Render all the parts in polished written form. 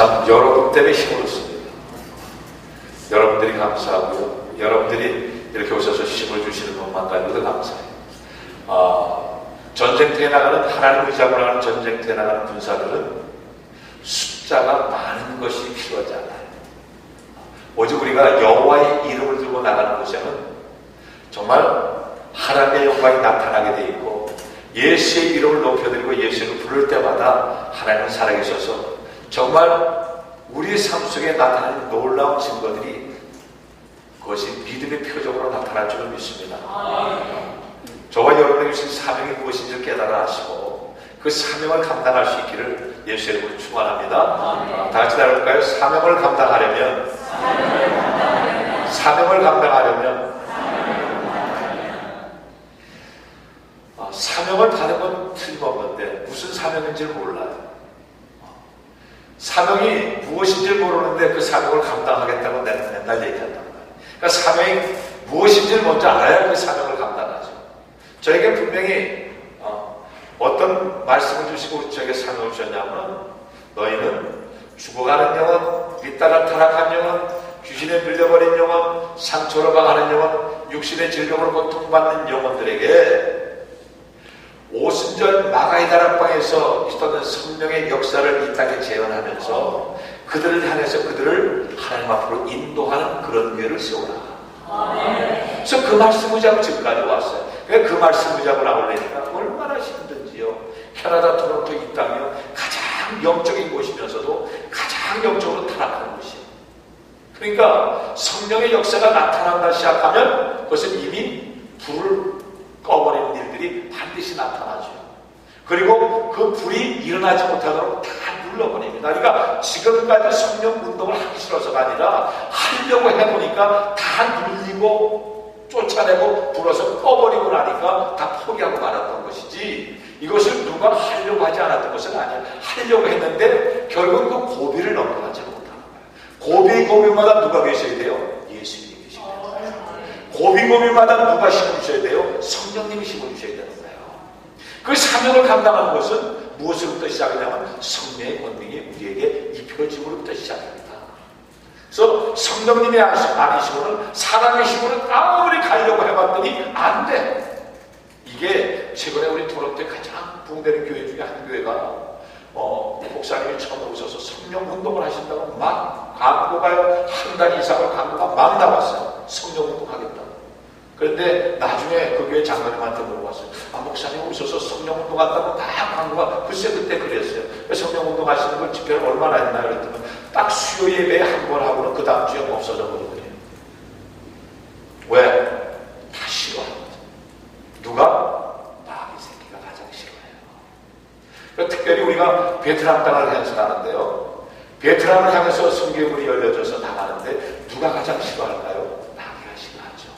참 여러분 때문에 힘을 얻습니다. 여러분들이 감사하고요. 여러분들이 이렇게 오셔서 힘을 주시는 것만 가지고도 감사해요. 전쟁터에 나가는, 하나님 의지하고 나가는 전쟁터에 나가는 군사들은 숫자가 많은 것이 필요하지 않아요. 오직 우리가 여호와의 이름을 들고 나가는 곳에는 정말 하나님의 영광이 나타나게 돼 있고, 예수의 이름을 높여드리고 예수를 부를 때마다 하나님은 살아계셔서 정말 우리 삶 속에 나타나는 놀라운 증거들이 그것이 믿음의 표적으로 나타날 줄을 믿습니다. 저와 여러분에게 주신 사명이 무엇인지 깨달아 하시고 그 사명을 감당할 수 있기를 예수의 이름으로 축원합니다. 다 같이 나눌까요? 사명을 감당하려면 사명을 받은 건 틀림없는데 무슨 사명인지 몰라요. 사명이 무엇인지 모르는데 그 사명을 감당하겠다고 내가 맨날 얘기한단 말이에요. 그러니까 사명이 무엇인지를 먼저 알아야 그 사명을 감당하죠. 저에게 분명히 어떤 말씀을 주시고 저에게 사명을 주셨냐면, 너희는 죽어가는 영혼, 윗다가 타락한 영혼, 귀신에 밀려버린 영혼, 상처로 강하는 영혼, 육신의 질병으로 고통받는 영혼들에게 오순절 마가의 다락방에서 있었던 성령의 역사를 이 땅에 재현하면서 그들을 향해서 그들을 하나님 앞으로 인도하는 그런 기회를 세우라. 그래서 그 말씀 의지하고 지금까지 왔어요. 그 말씀 의지하고 나오려니까 얼마나 힘든지요. 캐나다 토론토 이 땅이요, 가장 영적인 곳이면서도 가장 영적으로 타락한 곳이에요. 그러니까 성령의 역사가 나타난다 시작하면 그것은 이미 불을 꺼버리는 일들이 반드시 나타나죠. 그리고 그 불이 일어나지 못하도록 다 눌러버립니다. 그러니까 지금까지 성령 운동을 하기 싫어서가 아니라 하려고 해보니까 다 눌리고 쫓아내고 불어서 꺼버리고 나니까 다 포기하고 말았던 것이지, 이것을 누가 하려고 하지 않았던 것은 아니에요. 하려고 했는데 결국 그 고비를 넘어가지 못하는 거예요. 고비마다 누가 계셔야 돼요? 예수님이 계셔야 돼요. 고비마다 누가 힘을 주셔야 돼요? 성령님이 힘을 주셔야 되는 거예요. 그 사명을 감당하는 것은 무엇으로부터 시작하냐면 성령의 권능이 우리에게 입혀짐으로부터 시작합니다. 그래서 성령님의 아니시고는 사람의 힘으로는 아무리 가려고 해봤더니 안 돼. 이게 최근에 우리 토론토에 가장 부흥되는 교회 중에 한 교회가 목사님이 처음 오셔서 성령 운동을 하신다고 막 광고가요, 한 달 이상을 광고가 막 나왔어요. 성령 운동하겠다고. 그런데 나중에 그 교회 장로님한테 물어봤어요. 목사님 오셔서 성령 운동한다고 다 광고가, 글쎄 그때 그랬어요. 성령 운동하시는 걸 집회를 얼마나 했나요? 그랬더니 딱 수요 예배에 한 번 하고는 그 다음 주에 없어져 버리거든요. 왜? 다 싫어하는 거죠. 누가? 마귀 새끼가 가장 싫어해요. 특별히 우리가 베트남 땅을 향해서 가는데요, 베트남을 향해서 성교문이 열려져서 나가는데 누가 가장 싫어할까요? 마귀가 싫어하죠.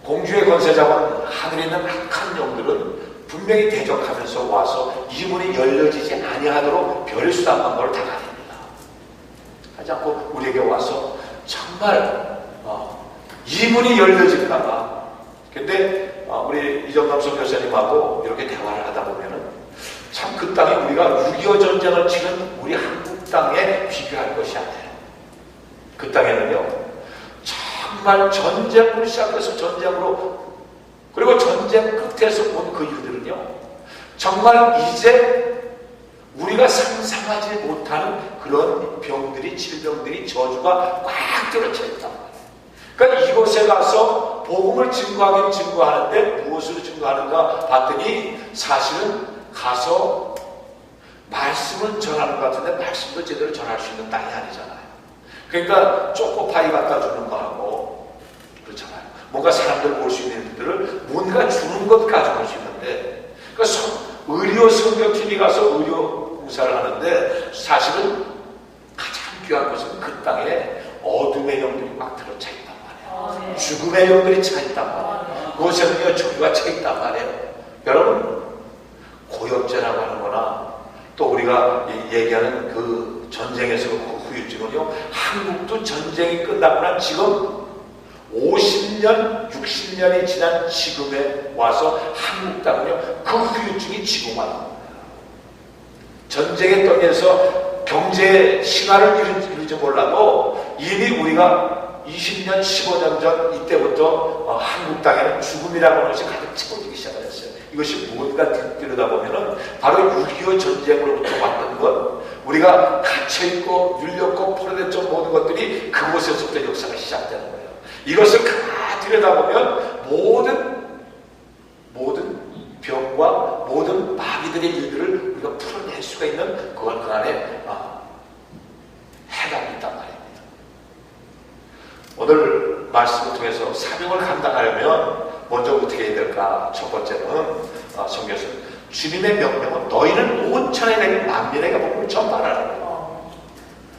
공주의 권세 잡은 하늘에 있는 악한 영들은 분명히 대적하면서 와서 이 문이 열려지지 아니하도록 별수단 방법을 다 가립니다. 하지 않고 우리에게 와서 정말 이 문이 열려질까봐. 근데 우리 이정남 선교사님하고 이렇게 대화를 하다 보면은 참 그 땅이 우리가 6.25 전쟁을 치른 우리 한국 땅에 비교할 것이 아니에요. 그 땅에는요, 정말 전쟁으로 시작해서 전쟁으로, 그리고 전쟁 끝에서 온 그 일들은요, 정말 이제 우리가 상상하지 못하는 그런 병들이, 질병들이, 저주가 꽉 들어차 있단 말이에요. 그러니까 이곳에 가서 복음을 증거하는데 무엇으로 증거하는가 봤더니 사실은 가서 말씀을 전하는 것 같은데 말씀도 제대로 전할 수 있는 땅이 아니잖아요. 그러니까 초코파이 갖다 주는 거하고 그렇잖아요. 뭔가 사람들 볼 수 있는 일들을 뭔가 주는 것 가져올 수 있는데, 그러니까 의료 성경팀이 가서 의료 봉사를 하는데 사실은 가장 귀한 것은 그 땅에 어둠의 영들이 막 들어차 있단 말이에요. 죽음의 영들이 차 있단 말이에요. 그곳에는요, 저주가 차 있단 말이에요. 여러분, 고엽제라고 하는 거나 또 우리가 얘기하는 그 전쟁에서 그 후유증은요, 한국도 전쟁이 끝나고 난 지금 50년, 60년이 지난 지금에 와서 한국 땅은요, 그 후유증이 지금 와요. 전쟁의 떡에서 경제 신화를 이루지 몰라도 이미 우리가 20년, 15년 전 이때부터 한국 땅에는 죽음이라고 하는 것이 가득 채워지기 시작했어요. 이것이 무엇인가 들여다보면은 바로 6.25 전쟁으로부터 왔던 것, 우리가 갇혀있고 눌렸고 포로됐던 모든 것들이 그곳에서부터 역사가 시작되는 거예요. 이것을 다 들여다보면 모든 병과 모든 마귀들의 일들을 우리가 풀어낼 수가 있는 그 안에 해답이 있단 말입니다. 오늘 말씀을 통해서 사명을 감당하려면 먼저 어떻게 해야 될까? 첫 번째는 성경에서 주님의 명령은 너희는 온 천하에 다니며 만민에게 복음을 전파하라는 거예요.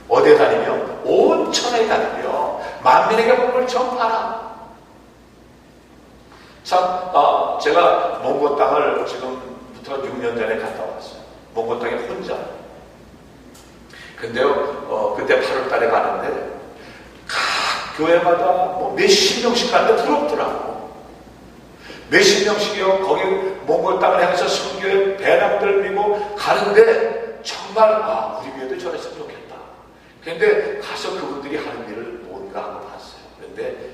어디에 다니며? 온 천하에 다니며 만민에게 복음을 전파하라. 참, 제가 몽고 땅을 지금부터 6년 전에 갔다 왔어요. 몽고 땅에 혼자. 근데요, 그때 8월 달에 가는데, 각 교회마다 뭐 몇십 명씩 가는데 부럽더라고. 몇십 명씩이요, 거기 몽고 땅을 향해서 선교에 배낭들 밀고 가는데, 정말, 우리 교회도 저랬으면 좋겠다. 근데 가서 그분들이 하는 일을 뭔가 하고 봤어요. 그런데,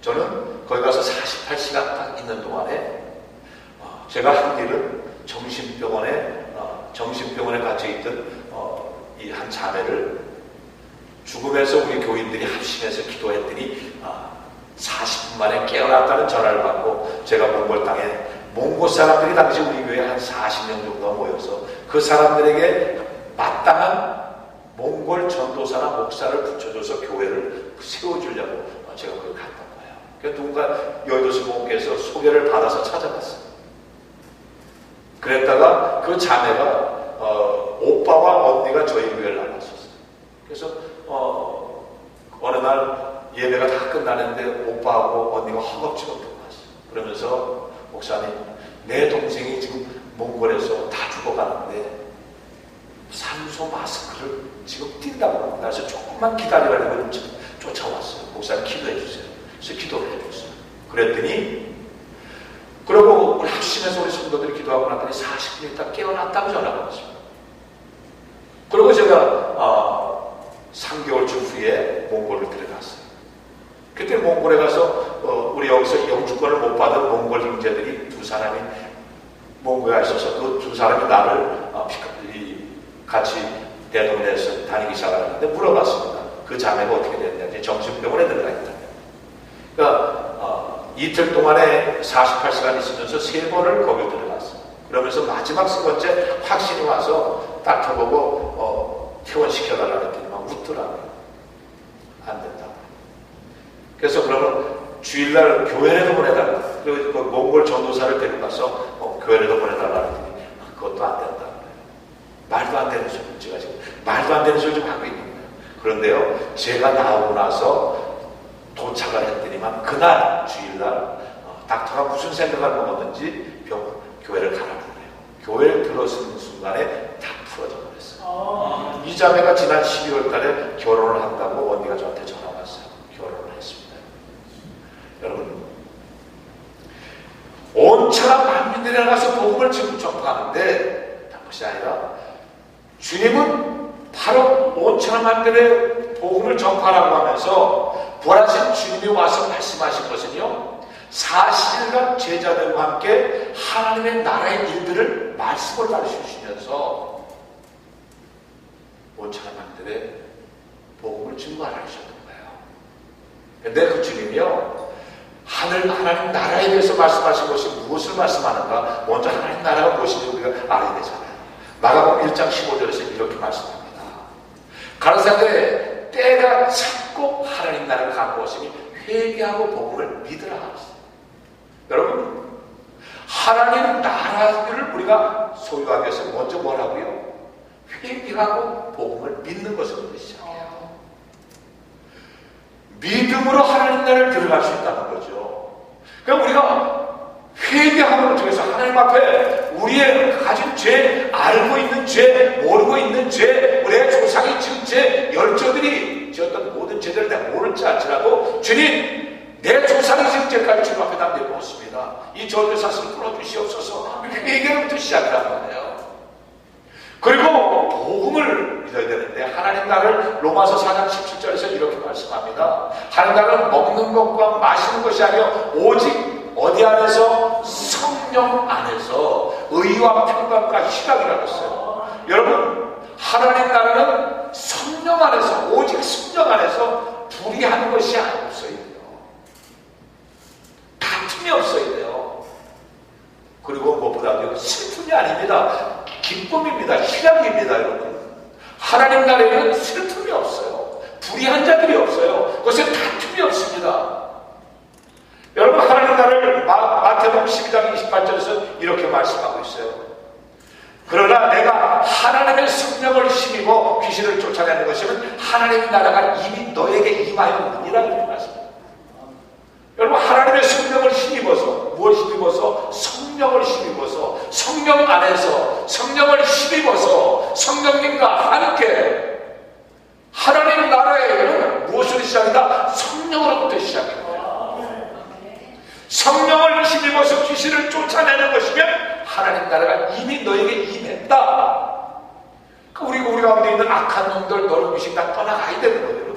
저는 거기 가서 48시간 딱 있는 동안에 제가 한 일은 정신병원에 갇혀있던 이 한 자매를 죽음에서 우리 교인들이 합심해서 기도했더니 40분 만에 깨어났다는 전화를 받고 제가 몽골 땅에 몽골 사람들이 당시 우리 교회에 한 40명 정도 모여서 그 사람들에게 마땅한 몽골 전도사나 목사를 붙여줘서 교회를 세워주려고 제가 거기 갔다. 누군가 여의도시 목회에서 소개를 받아서 찾아갔어요. 그랬다가 그 자매가 오빠와 언니가 저희 교회를 나갔었어요. 그래서 어느 날 예배가 다 끝나는데 오빠하고 언니가 허겁지겁 들어갔어요. 그러면서 목사님, 내 동생이 지금 몽골에서 다 죽어가는데 산소 마스크를 지금 띈다고 합니다. 그래서 조금만 기다리라고 쫓아왔어요. 목사님 기도해 주세요. 그래서 기도를 해줬어요. 그랬더니 그러고 우리 합심해서 우리 성도들이 기도하고 났더니 40분 있다 깨어났다고 전화가 왔습니다. 그리고 제가 3개월쯤 후에 몽골을 들어갔어요. 그때 몽골에 가서 우리 여기서 영주권을 못 받은 몽골 형제들이 두 사람이 몽골에 있어서 그 두 사람이 나를 같이 대동해서 다니기 시작하는데 물어봤습니다. 그 자매가 어떻게 됐는지. 정신병원에 들어가 있다. 그러니까 이틀 동안에 48시간 있으면서 3번을 거기 들어갔어요. 그러면서 마지막 3번째 확신이 와서 닥터 보고 퇴원시켜달라고 했더니 막 웃더라고요. 안 된다고. 그래서 그러면 주일날 교회에도 보내달라. 그리고 그 몽골 전도사를 데려가서 교회에도 보내달라 했더니 그것도 안 된다고. 말도 안 되는 소리, 제가 지금 말도 안 되는 소리 좀 하고 있는 거예요. 그런데요, 제가 나오고 나서 도착을 했더니만 그날 주일날 닥터가 무슨 생각을 먹었는지 교회를 가라고 그래요. 교회에 들어서는 순간에 다 풀어져 버렸어요. 이 자매가 지난 12월 달에 결혼을 한다고 언니가 저한테 전화 왔어요. 결혼을 했습니다. 여러분, 온 천하 만민들에 나가서 복음을 지금 전파하는데 그것이 아니라 주님은 바로 온 천하 만민들의 복음을 전파하라고 하면서 부활하신 주님이 와서 말씀하신 것은요, 40일간 제자들과 함께 하나님의 나라의 일들을 말씀을 가르쳐주시면서 온 천하 만민들의 복음을 증거하셨던 거예요. 근데 그 주님이요, 하나님 나라에 대해서 말씀하신 것이 무엇을 말씀하는가? 먼저 하나님 나라가 무엇인지 우리가 알아야 되잖아요. 마가복음 1장 15절에서 이렇게 말씀합니다. 가라사대 때가 참고 하나님 나라를 갖고 오시니 회개하고 복음을 믿으라 하셨어요. 여러분, 하나님 나라를 우리가 소유하기 위해서 먼저 뭐라고요? 회개하고 복음을 믿는 것을 시작해요. 믿음으로 하나님 나라를 들어갈 수 있다는 거죠. 그럼 우리가 회개함으로 통해서 하나님 앞에 우리의 가진 죄, 알고 있는 죄, 모르고 있는 죄, 우리의 조상이 지은 죄, 열조들이 지었던 모든 죄들을 내가 모를지 알지라도 주님, 내 조상이 지은 죄까지 주님 앞에 다 내놓습니다. 이 저주의 사슬을 풀어주시옵소서. 회개부터 시작하는 거예요. 그리고 복음을 믿어야 되어야 되는데 하나님 나라를 로마서 4장 17절에서 이렇게 말씀합니다. 하나님 나라는 먹는 것과 마시는 것이 아니라 오직 어디 안에서? 성령 안에서 의와 평강과 희락이라고 했어요. 여러분, 하나님 나라는 성령 안에서, 오직 성령 안에서 불의한 것이 없어야 돼요. 다툼이 없어야 돼요. 그리고 무엇보다도 슬픔이 아닙니다. 기쁨입니다. 희락입니다. 여러분, 하나님 나라에는 슬픔이 없어요. 불의한 자들이 없어요. 그것에 다툼이 없습니다. 여러분, 하나님 나라를 마태복음 12장 28절에서 이렇게 말씀하고 있어요. 그러나 내가 하나님의 성령을 힘입어 귀신을 쫓아내는 것이면 하나님의 나라가 이미 너에게 임하였느니라 이렇게 말씀합니다. 여러분, 하나님의 성령을 힘입어서, 무엇 힘입어서? 성령을 힘입어서, 성령 안에서 성령을 힘입어서 성령님과 함께 하나님 나라에는 무엇으로 시작이다? 성령으로부터 시작입니다. 성령을 힘입어서 귀신을 쫓아내는 것이면 하나님 나라가 이미 너에게 임했다. 우리 가운데 있는 악한 놈들, 너를 귀신 다 떠나가야 되는 거예요.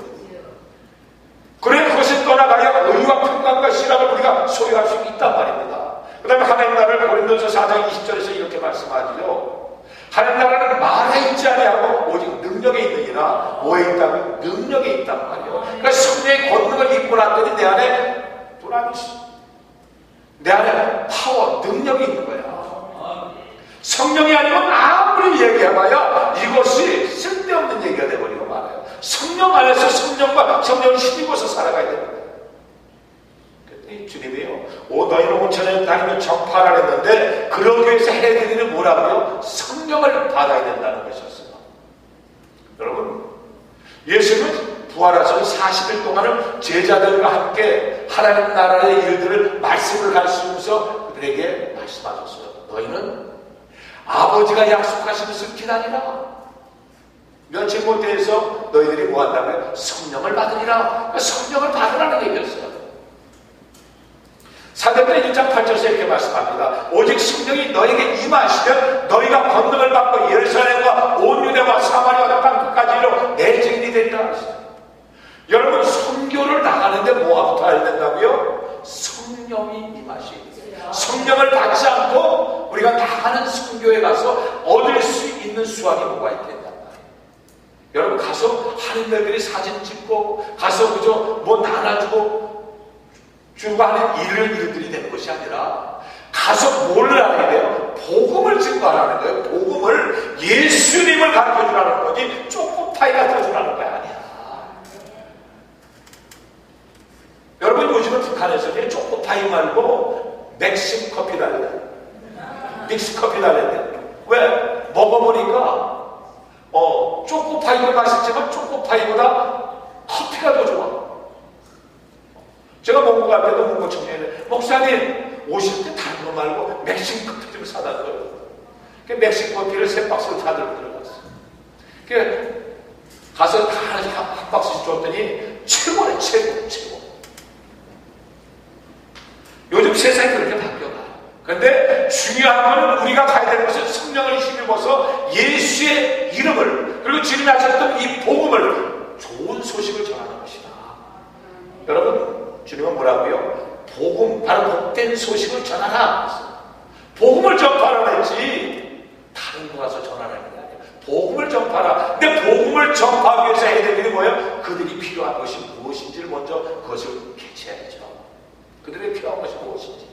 그래, 그것을 떠나가야 의와 평강과 희락을 우리가 소유할 수 있단 말입니다. 그 다음에 하나님 나라를 고린도서 4장 20절에서 이렇게 말씀하죠. 하나님 나라는 말에 있지 아니하고 오직 능력에 있느니라. 뭐에 있다면? 능력에 있단 말이에요. 그러니까 성령의 권능을 입고 났더니 내 안에 도라미시, 내 안에 파워, 능력이 있는 거야. 성령이 아니면 아무리 얘기해봐야 이것이 쓸데없는 얘기가 돼버리고 말아요. 성령 안에서 성령을 힘입어서 살아가야 되는 거예요. 그랬더니 주님이요, 너희는 5,000년 다니며 전파하라 했는데 그러기 위해서 해야 되는 일은 뭐라고요? 성령을 받아야 된다는 것이었어요. 여러분, 예수님은 부활하셔서 40일 동안을 제자들과 함께 하나님 나라의 일들을 말씀을 가르치면서 그들에게 말씀하셨어요. 너희는 아버지가 약속하신 것을 기다리라. 며칠 못 돼서 너희들이 뭐 한다고요? 성령을 받으리라. 성령을 받으라는 얘기였어요. 사도행전 1장 8절에서 이렇게 말씀합니다. 오직 성령이 너에게 임하시면 너희가 권능을 받고 예루살렘과 온 유대와 사마리아와 땅 끝까지 이르러 내 증인이 되리라. 여러분, 선교를 나가는데 뭐부터 해야 된다고요? 성령이 임하시기. 성령을 받지 않고 우리가 나가는 선교에 가서 얻을 수 있는 수확이 뭐가 있겠단 말이에요. 여러분, 가서 하는들이 사진 찍고 가서 그저 뭐 나눠주고 주고 하는 일들이 되는 것이 아니라 가서 뭘 하는 거예요? 복음을 증거하라는 거예요. 복음을, 예수님을 가르쳐주라는 거지 초코파이 가르쳐주라는 거야 아니야. 여러분, 요즘은 북한에서 초코파이 말고 맥심 커피 달래, 믹스 커피 달래. 왜? 먹어보니까 초코파이도 맛있지만 초코파이보다 커피가 더 좋아. 제가 먹고 갈 때도 문고 청년이 목사님 오실 때 다른 거 말고 맥심 커피 좀 사다 줘요. 맥심 커피를 3박스를 다 들고 들어갔어. 가서 다 한 박스씩 줬더니 최고네, 최고. 요즘 세상이 그렇게 바뀌어가. 그런데 중요한 것은 우리가 가야 되는 것은 성령을 힘입어서 예수의 이름을, 그리고 주님이 하셨던 이 복음을, 좋은 소식을 전하는 것이다. 여러분, 주님은 뭐라고요? 복음, 바로 복된 소식을 전하라. 복음을 전파하라 했지 다른 거 가서 전하라는 게 아니야. 복음을 전파하라. 근데 복음을 전파하기 위해서 해야 될 일이 뭐예요? 그들이 필요한 것이 무엇인지를 먼저 그것을 캐치해야죠. 그들이 필요한 것이 무엇인지.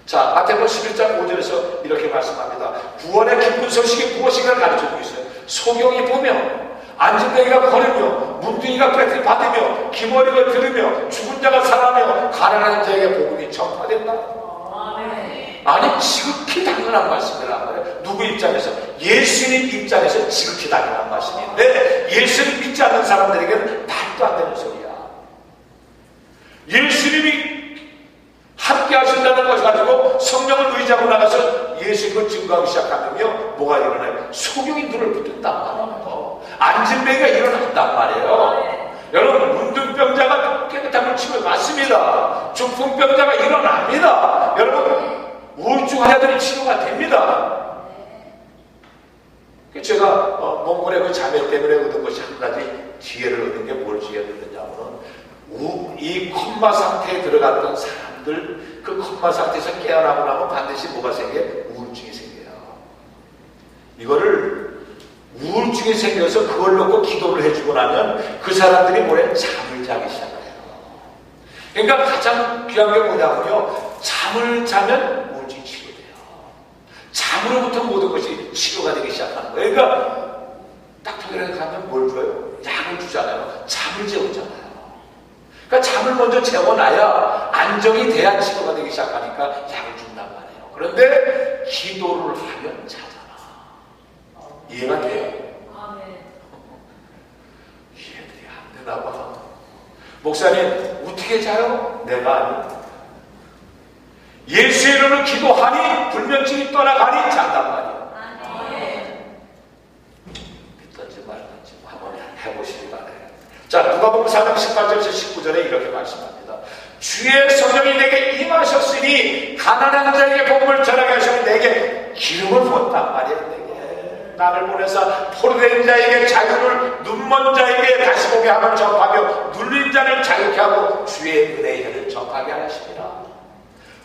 자, 마태복음 11장 5절에서 이렇게 말씀합니다. 구원의 기쁜 소식이 무엇인가를 가르쳐주고 있어요. 소경이 보며, 안진뱅이가 걸으며, 문둥이가 꿰를 받으며, 기머리가 들으며, 죽은 자가 살아나며, 가난한 자에게 복음이 전파된다. 아니, 지극히 당연한 말씀이란 말이에요. 누구 입장에서? 예수님 입장에서 지극히 당연한 말씀인데, 예수님 믿지 않는 사람들에게는 말도 안 되는 소리야. 예수님이 함께 하신다는 것을 가지고 성령을 의지하고 나가서 예수님을 증거하기 시작하면요, 뭐가 일어나요? 소경이 눈을 붙든단 말이에요. 안진뱅이가 일어난단 말이에요. 여러분, 문둥병자가 깨끗함을 치고 맞습니다. 중풍병자가 일어납니다. 여러분, 우울증 환자들이 치료가 됩니다. 제가 몽골의 그 자매 때문에 얻은 것이 한 가지 지혜를 얻은 게 뭘 지혜를 얻느냐면, 이 콤마 상태에 들어갔던 사람들, 그 콤마 상태에서 깨어나고 나면 반드시 뭐가 생겨요? 우울증이 생겨요. 이거를 우울증이 생겨서 그걸 놓고 기도를 해주고 나면 그 사람들이 뭐래? 잠을 자기 시작해요. 그러니까 가장 귀한 게 뭐냐면요, 잠을 자면 우울증이 치료돼요. 잠으로부터 모든 것이 치료가 되기 시작하는 거예요. 그러니까 닥터들에 가면 뭘 줘요? 약을 주잖아요. 잠을 재우잖아요. 그러니까 잠을 먼저 재워놔야 안정이 돼야 치료가 되기 시작하니까 약을 준단 말이에요. 그런데 기도를 하면 자잖아. 이해가 돼요? 이해들이 안 되나 봐. 목사님, 어떻게 자요? 내가 아니야. 예수의 이름으로 기도하니 불면증이 떠나가니 잔단 말이야. 믿던지 말던지 한번 해보시기 바래요. 자, 누가복음 4장 18절에서 19절에 이렇게 말씀합니다. 주의 성령이 내게 임하셨으니 가난한 자에게 복음을 전하게 하시고 내게 기름을 부었단 말이에요. 내게 나를 보내서 포로된 자에게 자유를, 눈먼 자에게 다시 보게 함을 전파하며 눌린 자를 자유케 하고 주의 은혜의 혀를 전하게 하십니다.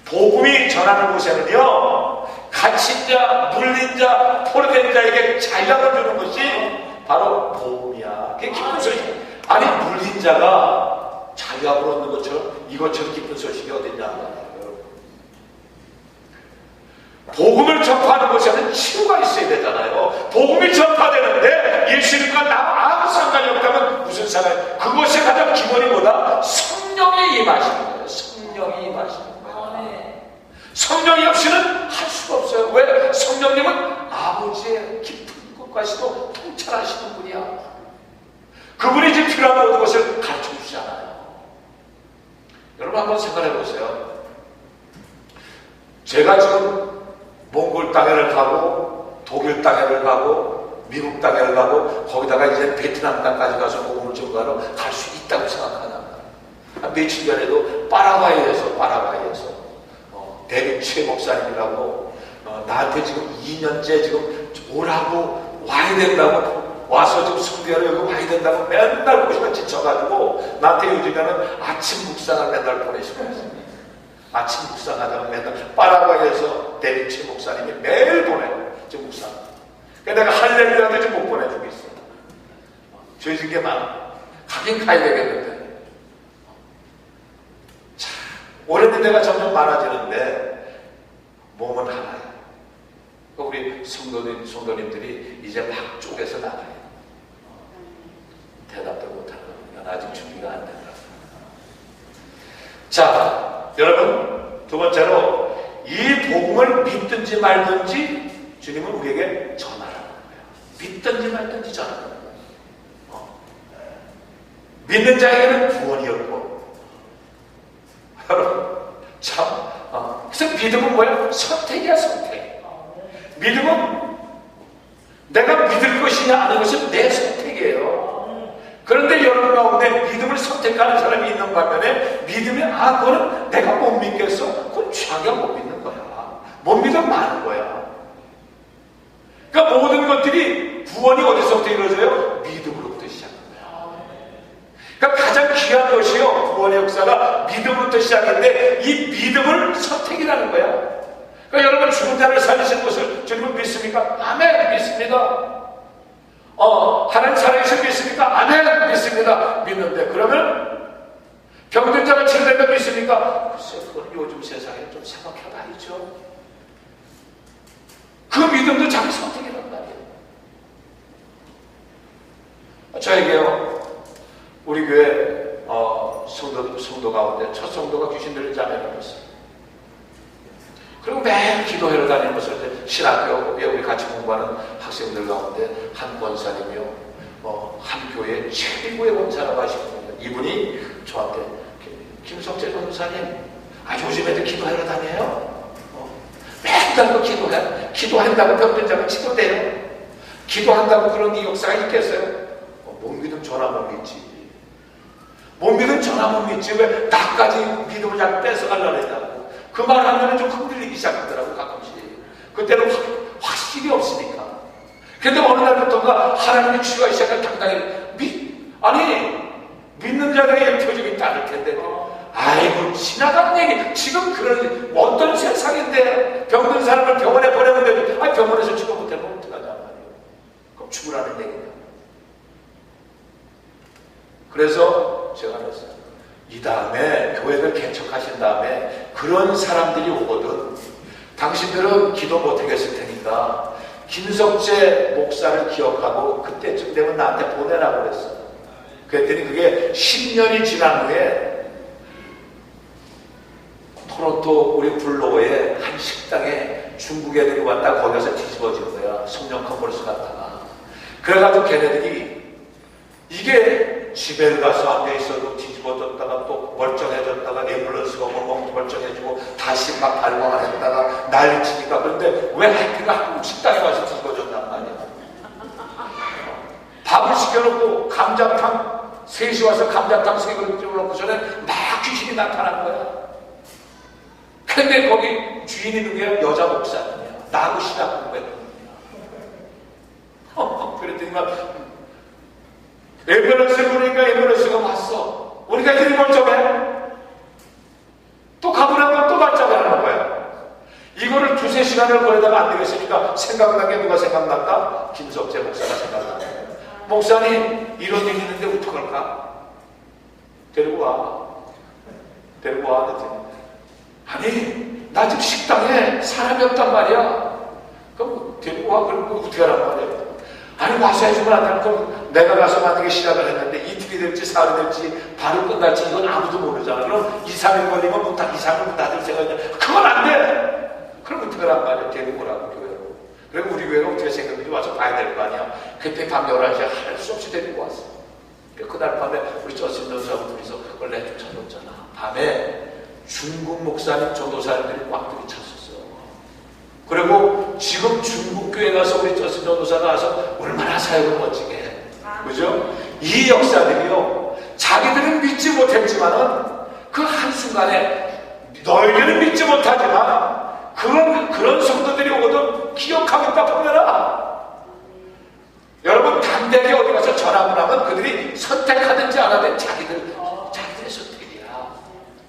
복음이 전하는 곳에는요, 갇힌 자, 눌린 자, 포로된 자에게 자유를 주는 것이 바로 복음이야. 그게 기쁜 소식. 아니, 눌린 자가 자유함을 얻는 것처럼 이것처럼 기쁜 소식이 어딨냐. 복음을 전파하는 곳에는 치유가 있어야 되잖아요. 복음이 전파되는데 예수님과 나와 아무 상관이 없다면 무슨 상관이? 그것이 가장 기본이 뭐다? 성령이 임하시는 거예요. 성령이 임하시는 거예요. 성령이 없이는 할 수가 없어요. 왜? 성령님은 아버지의 깊은 것까지도 통찰하시는 분이야. 그분이 지금 필요한 모든 것을 가르쳐 주시잖아요. 여러분 한번 생각해 보세요. 제가 지금 몽골 땅에를 가고 독일 땅에를 가고 미국 땅에를 가고 거기다가 이제 베트남 땅까지 가서 복음을 전가하러 갈 수 있다고 생각하나. 며칠 전에도 파라과이에서 데릭 최 목사님이라고 나한테 지금 2년째 지금 오라고 와야 된다고 와서 좀 성교하러 여기 와야 된다고 맨날 보시면 지쳐가지고 나한테 요즘에는 아침 묵상을 맨날 보내시고 있습니다. 아침 묵상하다가 맨날 파라과이에서 데릭 최 목사님이 매일 보내요. 지금 묵상. 그러니까 내가 할렐루야도 지금 못 보내주고 있어요. 죄진 게 많아. 가긴 가야 되겠는데. 자, 올해는 내가 점점 많아지는데 몸은 하나예요. 우리 성도님들이 이제 막 쪼개서 나가요. 대답도 못하는 겁니다. 아직 준비가 안 된다. 자, 여러분, 두 번째로 이 복음을 믿든지 말든지 주님은 우리에게 전하라는 거예요. 믿든지 말든지 전하라는 거예요. 믿는 자에게는 구원이었고, 여러분, 참, 그래서 믿음은 뭐야? 선택이야, 선택. 믿음은 내가 믿을 것이냐 아닌 것은 내 선택이에요. 그런데 여러분 가운데 믿음을 선택하는 사람이 있는 반면에 믿음이 그거는 내가 못 믿겠어? 그건 자기가 못 믿는 거야. 못 믿으면 많은 거야. 그러니까 모든 것들이 구원이 어디서부터 이루어져요? 믿음으로부터 시작합니다. 그러니까 가장 귀한 것이요, 구원의 역사가 믿음부터 시작인데 이 믿음을 선택이라는 거야. 그러니까 여러분 죽은 자를 살리신 것을 주님은 믿습니까? 아멘, 믿습니다. 하나님 살아계신 믿습니까? 아멘, 믿습니다. 믿는데 그러면 병든 자가 치료된 거 믿습니까? 글쎄, 그건 요즘 세상에 좀 생각해봐야죠. 그 믿음도 자기 선택이란 말이에요. 저에게요, 우리 교회 성도 가운데 첫 성도가 귀신 들린 자매가 있어요. 그리고 매일 기도회를 다니면서 신학교에 우리 같이 공부하는 학생들 가운데 한 권사님이요, 한 교회 최고의 권사라고 하시거든요. 이분이 저한테 김석재 권사님, 요즘에도 기도하러 다녀요. 맨날 기도한다고 병든 자가 치료돼요. 기도한다고 그런 이 역사가 있겠어요? 못 믿으면 전화 못 믿지. 못 믿으면 전화 못 믿지. 왜 나까지 믿음을 자꾸 뺏어가려고 했냐고. 그 말 하면 좀 흔들리기 시작하더라고, 가끔씩. 그때는 확실히 없으니까. 근데 어느 날부터가 하나님의 치유가 시작을 당당히 믿는 자들에게 표적이 따를 텐데, 아이고 지나간 얘기. 지금 그런 어떤 세상인데 병든 사람을 병원에 보내는데 병원에서 치료 못하면 어떡하냐 말이에요. 그럼 죽으라는 얘기냐. 그래서 제가 그랬어요. 이 다음에 교회를 개척하신 다음에 그런 사람들이 오거든, 당신들은 기도 못하겠을 테니까 김석재 목사를 기억하고 그때쯤 되면 나한테 보내라고 그랬어. 그랬더니 그게 10년이 지난 후에 토론토 우리 블로어에 한 식당에 중국 애들이 왔다 거기서 뒤집어진 거야. 성령 컨퍼런스 갔다가. 그래가지고 걔네들이 이게 집에 가서 앉아있어도 뒤집어졌다가 또 멀쩡해졌다가 앰뷸런스가 오면 멀쩡해지고 다시 막 발광을 했다가 난리치니까. 그런데 왜 하여튼가 한국 식당에 와서 뒤집어졌단 말이야. 밥을 시켜놓고 감자탕 3시 와서 감자탕 3그릇 끓여놓고 전에 막 귀신이 나타난 거야. 근데 거기 주인이 누구야? 여자 목사님이야. 나하고 신학 공부했던 분이야. 그랬더니 막 앰뷸런스를 부르니까 앰뷸런스가 왔어. 우리가 이들이 멀쩡해. 또 가보라고 또 발작하는 거야. 이거를 2-3시간을 보내다가 안 되겠으니까 생각난 게 누가 생각났다? 김석재 목사가 생각났다. 목사님 이런 일이 있는데 어떡할까? 데리고 와. 그랬더니 아니 나 지금 식당에 사람이 없단 말이야. 그럼 데리고 와. 그럼 어떻게 하란 말이야. 아니 와서 해주면 안 되는. 그럼 내가 가서 만약에 시작을 했는데 이틀이 될지 사흘이 될지 바로 끝날지 이건 아무도 모르잖아. 그럼 2-3일 걸리면 2-3일 문 닫을 생각이냐. 그건 안 돼. 그럼 어떻게 하란 말이야. 데리고 오라고 교회로. 그리고 우리 교회가 어떻게 생겼는지 와서 봐야 될 거 아니야. 그때 밤 11시에 할 수 없이 데리고 왔어. 그날 밤에 우리 저신 전사하고 둘이서 원래 좀 찾았잖아. 밤에 중국 목사님 전도사님들이 꽉 들이찼었어요. 그리고 지금 중국 교회 가서 우리 저신 전도사가 와서 얼마나 사역을 멋지게 해. 그죠? 이 역사들이요, 자기들은 믿지 못했지만은 그 한순간에 너희들은 믿지 못하지만 그런 성도들이 오거든 기억하고 있다 보면은 여러분 담대하게 어디 가서 전하고 나면 그들이 선택하든지 안 하든지 자기들의 선택이야.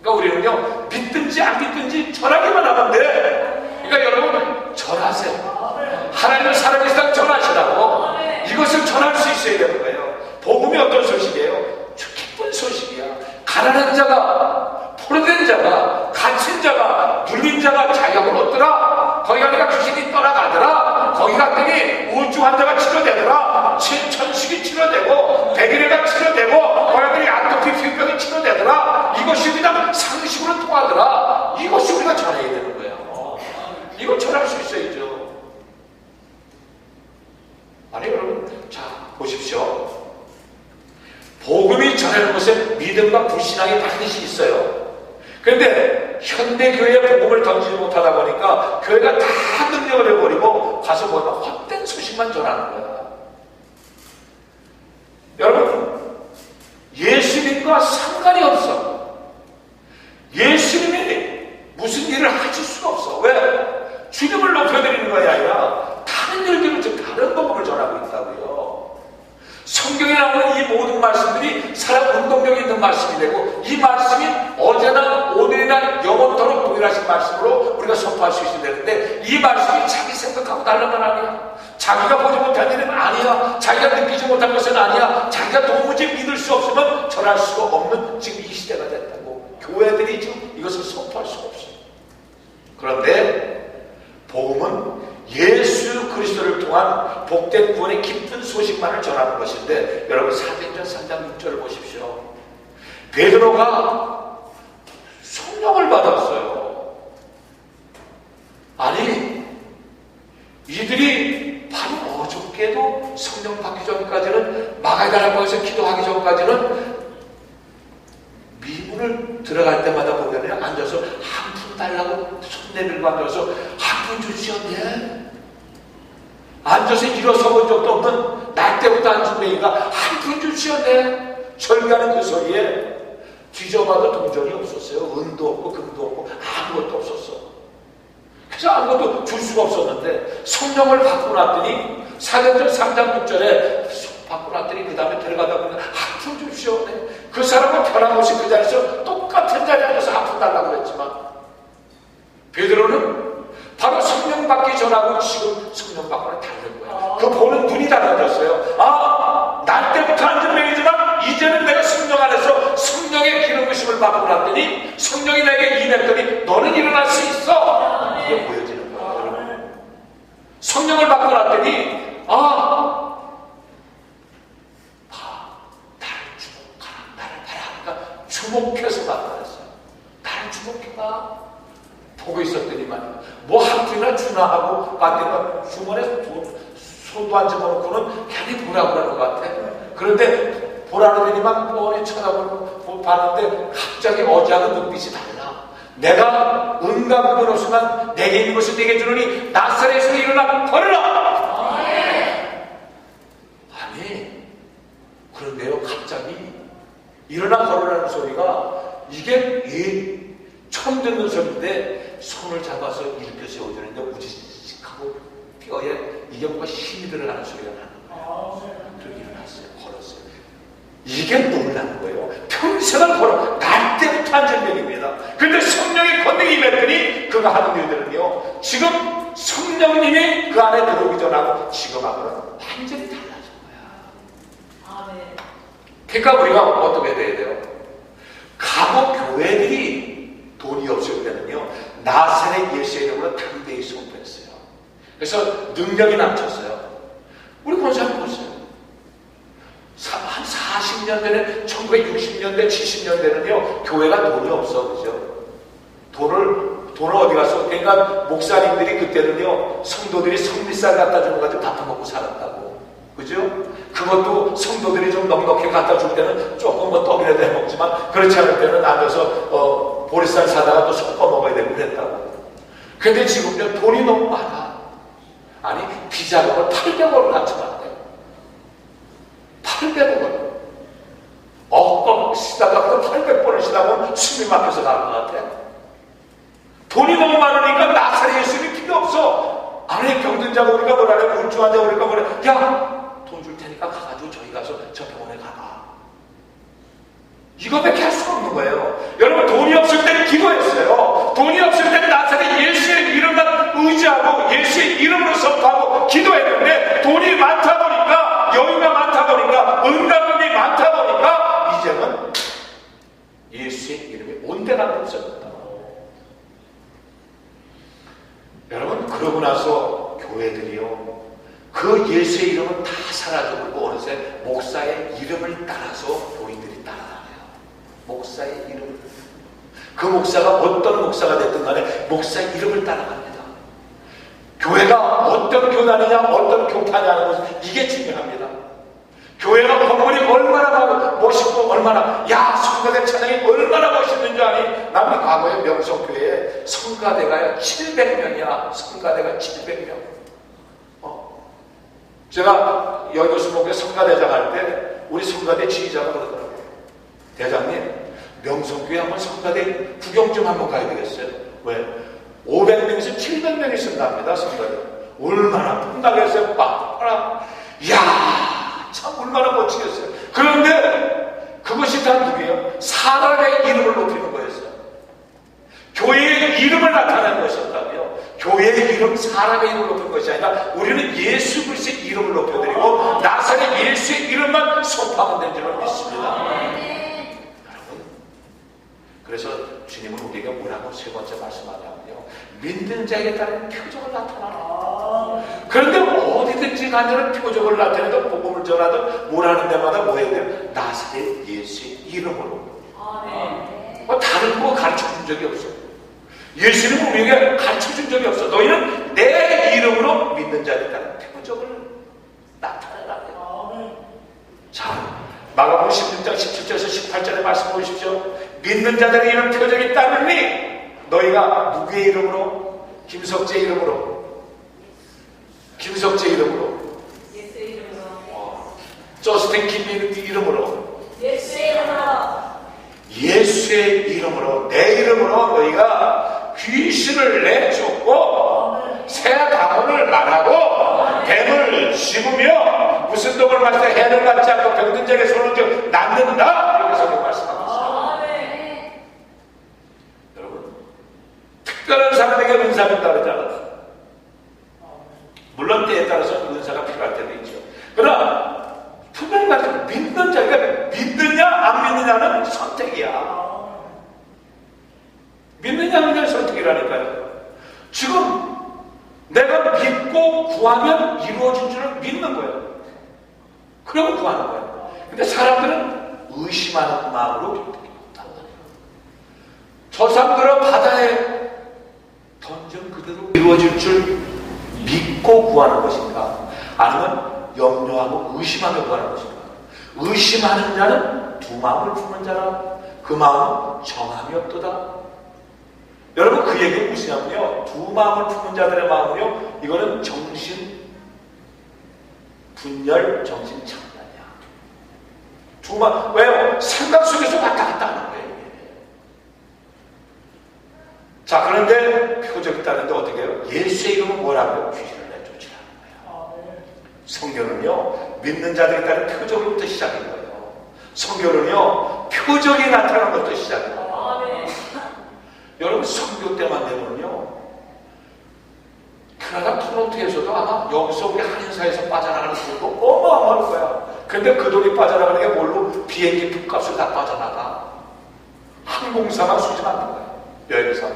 그러니까 우리는요 믿든지 안 믿든지 전하기만 하면 돼. 그러니까 여러분 전하세요. 하나님은 살아계시다고 전하시라고. 이것을 전할 수 있어야 되는 거예요. 복음이 어떤 소식이에요? 기쁜 소식이야. 가난한 자가, 포로된 자가, 갇힌 자가, 눌린 자가 자격을 얻더라. 거기 가니까 귀신이 떠나가더라. 거기 갔더니 우울증 환자가 치료되더라. 천식이 치료되고 백일해가 치료되고 거기 갔더니 아토피 피부병이 치료되더라. 이것이 그냥 상식으로 통하더라. 이것이 우리가 전해야 되는 거예요. 이거 전할 수 있어야죠. 아니 여러분, 자 보십시오. 복음이 전하는 것에 믿음과 불신앙이 반드시 있어요. 그런데 현대교회에 복음을 던지지 못하다 보니까 교회가 다 능력을 해버리고 가서 보면 헛된 소식만 전하는 거야. 여러분, 예수님과 상관이 없어. 예수님이 무슨 일을 하실 수가 없어. 왜? 주님을 높여드리는 것이 아니라 다른 일들을 좀 다른 복음을 전하고 있다고요. 성경에 나오는 이 모든 말씀들이 사람 운동력 있는 말씀이 되고, 이 말씀이 어제나 오늘이나 영원토록 동일하신 말씀으로 우리가 선포할 수 있어야 되는데, 이 말씀이 자기 생각하고 다른 건 아니야. 자기가 보지 못한 일은 아니야. 자기가 느끼지 못한 것은 아니야. 자기가 도무지 믿을 수 없으면 전할 수가 없는 지금 이 시대가 됐다고. 교회들이 지금 이것을 선포할 수가 없어요. 그런데 복음은 예수 그리스도를 통한 복된 구원의 깊은 소식만을 전하는 것인데, 여러분 사도행전 3장 6절을 보십시오. 베드로가 성령을 받았어요. 아니 이들이 바로 어저께도 성령 받기 전까지는, 마가다라방에서 기도하기 전까지는 미문을 들어갈 때마다 보면 앉아서 한 푼 달라고 손 내밀고 앉아서 한 푼 주시었네. 앉아서 일어서 본 적도 없는, 날 때부터 앉은 메이가 한 푼 주시었네. 절규하는 그 소리에 뒤져봐도 동전이 없었어요. 은도 없고 금도 없고 아무것도 없었어. 진짜 아무것도 줄 수가 없었는데 성령을 받고 났더니 사도행전 3장 6절에 받고 났더니 그 다음에 들어가다 보면 하품 줍시오. 네. 그 사람은 변함없이 그 자리에서 똑같은 자리에 앉아서 하품 달라고 그랬지만 베드로는 바로 성령 받기 전하고 지금 성령 받고는 다른 거예요. 그 보는 눈이 달라졌어요. 아, 날 때부터 앉은 명이지만 이제는 내가 성령 안에서 성령의 기름 부심을 받고 났더니 성령이 내게 임했더니 너는 일어날 수 있어. 이게 보여지는 거예요. 여러분. 성령을 받고 났더니 나를 주목하라, 나를 봐라. 그러니까 주목해서 받고 났어요. 나를 주목해봐. 보고 있었더니만 뭐 한 푼이나 주나 하고 봤더니 주머니에 손도 안 집어넣고는 괜히 보라고 그러는 것 같아. 그런데 보라는 데니만 뻔히 쳐다보고 봤는데 갑자기 어제하고 눈빛이 달라. 내가 은과 금은 없으면 내게 있는 것을 내게 주느니 나사렛에서 일어나 걸으라. 아니 그런데요 갑자기 일어나 걸으라는 소리가 이게 처음 듣는 소리인데 손을 잡아서 일으켜 세워주는데 우지직하고 뼈에 이게 뭔가 힘이 들어가는 소리가 나는 거예요. 그리고 일어났어요. 걸었어요. 이게 놀라는 거예요. 평생을 걸어 날 때부터 앉은 병입니다. 그런데 성령의 권능이 임했더니 그가 하는 일들은요 지금 성령님이 그 안에 들어오기 전하고 지금하고는 완전히 달라진 거야. 그러니까 우리가 어떻게 돼야 돼요? 가고 교회들이 돈이 없을 때는요 나사렛 예수의 이름으로 담대히 선포했어요. 그래서 능력이 넘쳤어요. 우리 권사님 보세요. 한 40년 전에 1960년대 70년대는요 교회가 돈이 없어. 그죠? 돈을 어디 가서 그러니까 목사님들이 그때는요 성도들이 성미쌀 갖다 주는 가지고 밥 먹고 살았다고. 그죠? 그것도 성도들이 좀 넉넉히 갖다 줄 때는 조금 뭐 떡이라도 해 먹지만 그렇지 않을 때는 앉아서 보리쌀 사다가 또 섞어 먹어야 되고 그랬다고. 근데 지금요 돈이 너무 많아. 아니 비자금을 800원을 갖춰놨대요. 800원. 억번 쉬다가 그 800번을 쉬다 보면 숨이 막혀서 갈 것 같아. 돈이 너무 많으니까 나사렛 예수님이 필요 없어. 아니 병든 자가 우리가 뭐라 그래, 우울증 환자 우리가 뭐래, 야 돈 줄 테니까 가가지고 저희 가서 저 병원에 가봐. 이거밖에 할 수가 없는 거예요. 여러분 돈이 없을 때는 기도했어요. 돈이 없을 때는 나사렛 예수의 이름만 의지하고 예수의 이름으로 선포하고 기도했는데 돈이 많다 보니까 여유가 많다 보니까 은가금이 많다 보니까 이제는 예수의 이름이 온데가 없어졌다. 여러분 그러고 나서 교회들이요 그 예수의 이름은 다 사라져버리고 어느새 목사의 이름을 따라서 교인들이 따라다녀요. 목사의 이름을. 그 목사가 어떤 목사가 됐든 간에 목사의 이름을 따라갑니다. 교회가 어떤 교단이냐 어떤 교파냐는 것은 이게 중요합니다. 교회가 건물이 얼마나 멋있고 얼마나 성가대 찬양이 얼마나 멋있는 줄 아니? 나는 과거에 명성교회에 성가대가 700명이야. 성가대가 700명. 제가 여교수목에 성가대장 할 때 우리 성가대 지휘자가 그러더라고요. 대장님 명성교회 한번 성가대 구경 좀 한번 가야 되겠어요. 왜? 500명에서 700명이 쓴답니다. 성가대. 얼마나 풍당했어요. 빡빡. 참 얼마나 멋지겠어요. 그런데 그것이 다 누구예요? 사람의 이름을 높이는 거였어요. 교회의 이름을 나타내는 것이었다고요. 교회의 이름, 사람의 이름을 높이는 것이 아니라 우리는 예수 그리스도의 이름을 높여드리고 나사렛 예수의 이름만 선포하면 되는 줄 믿습니다. 여러분 그래서 주님은 우리에게 뭐라고 세 번째 말씀하냐면요 믿는 자에게 따른 표적을 나타나라. 그런데 어디든지 가면은 표적을 나타내도 복음을 전하든 뭘 하는 데마다 뭐 해야 돼요? 나사렛 예수의 이름으로. 다른 거 가르쳐준 적이 없어. 예수님은 우리에게 가르쳐준 적이 없어. 너희는 내 이름으로 믿는 자에게 따른 표적을 나타내라. 자, 마가복음 16장 17절에서 18절의 말씀 보십시오. 믿는 자들에게 이런 표적이 따르니 너희가 누구의 이름으로? 김석재 이름으로. 예수의 이름으로. 저스틴 김 이름으로. 예수의 이름으로 내 이름으로 너희가 귀신을 내쫓고 새 강원을 말하고 뱀을 씹으며 무슨 독을 마시되 해를 받지 않고 병든 자에게 손을 쥐어 낫는다. 이렇게 성경 말씀하고 있어요. 여러분, 특별한 사람에게 은사가 따르지 않아요. 물론 때에 따라서 은사가 필요할 때도 있죠. 그러나 분명히 말해서 믿는 자가 믿느냐 안 믿느냐는 선택이야. 믿느냐 안 믿느냐는 선택이라니까요. 지금 내가 믿고 구하면 이루어진 줄을 믿는 거예요. 그러고 구하는 거예요. 근데 사람들은 의심하는 마음으로 저 사람들은 바다에 던전 그대로 이루어질 줄 믿고 구하는 것인가, 아니면 염려하고 의심하며 구하는 것인가. 의심하는 자는 두 마음을 품는 자라 그 마음은 정함이 없도다. 여러분, 그 얘기는 무엇이냐면요, 두 마음을 품는 자들의 마음은요, 이거는 정신 분열, 정신 창단이야. 두 마음, 왜요? 생각 속에서 왔다 갔다 하는 거예요. 자, 그런데 표적이 있다는데 어떻게 해요? 예수의 이름은 뭐라고요? 귀신을 내쫓으라는 거예요. 성경은요, 믿는 자들에 따른 표적으로부터 시작인 거예요. 성경은요, 표적이 나타나는 것부터 시작인 거예요. 여러분, 선교 때만 되면요, 캐나다 토론토에서도 아마 여기서 우리 한인사에서 빠져나가는 돈도 어마어마할 거야. 근데 그 돈이 빠져나가는 게 뭘로? 비행기 표값을 다 빠져나가. 항공사만 수지 않는 거야. 여행사가.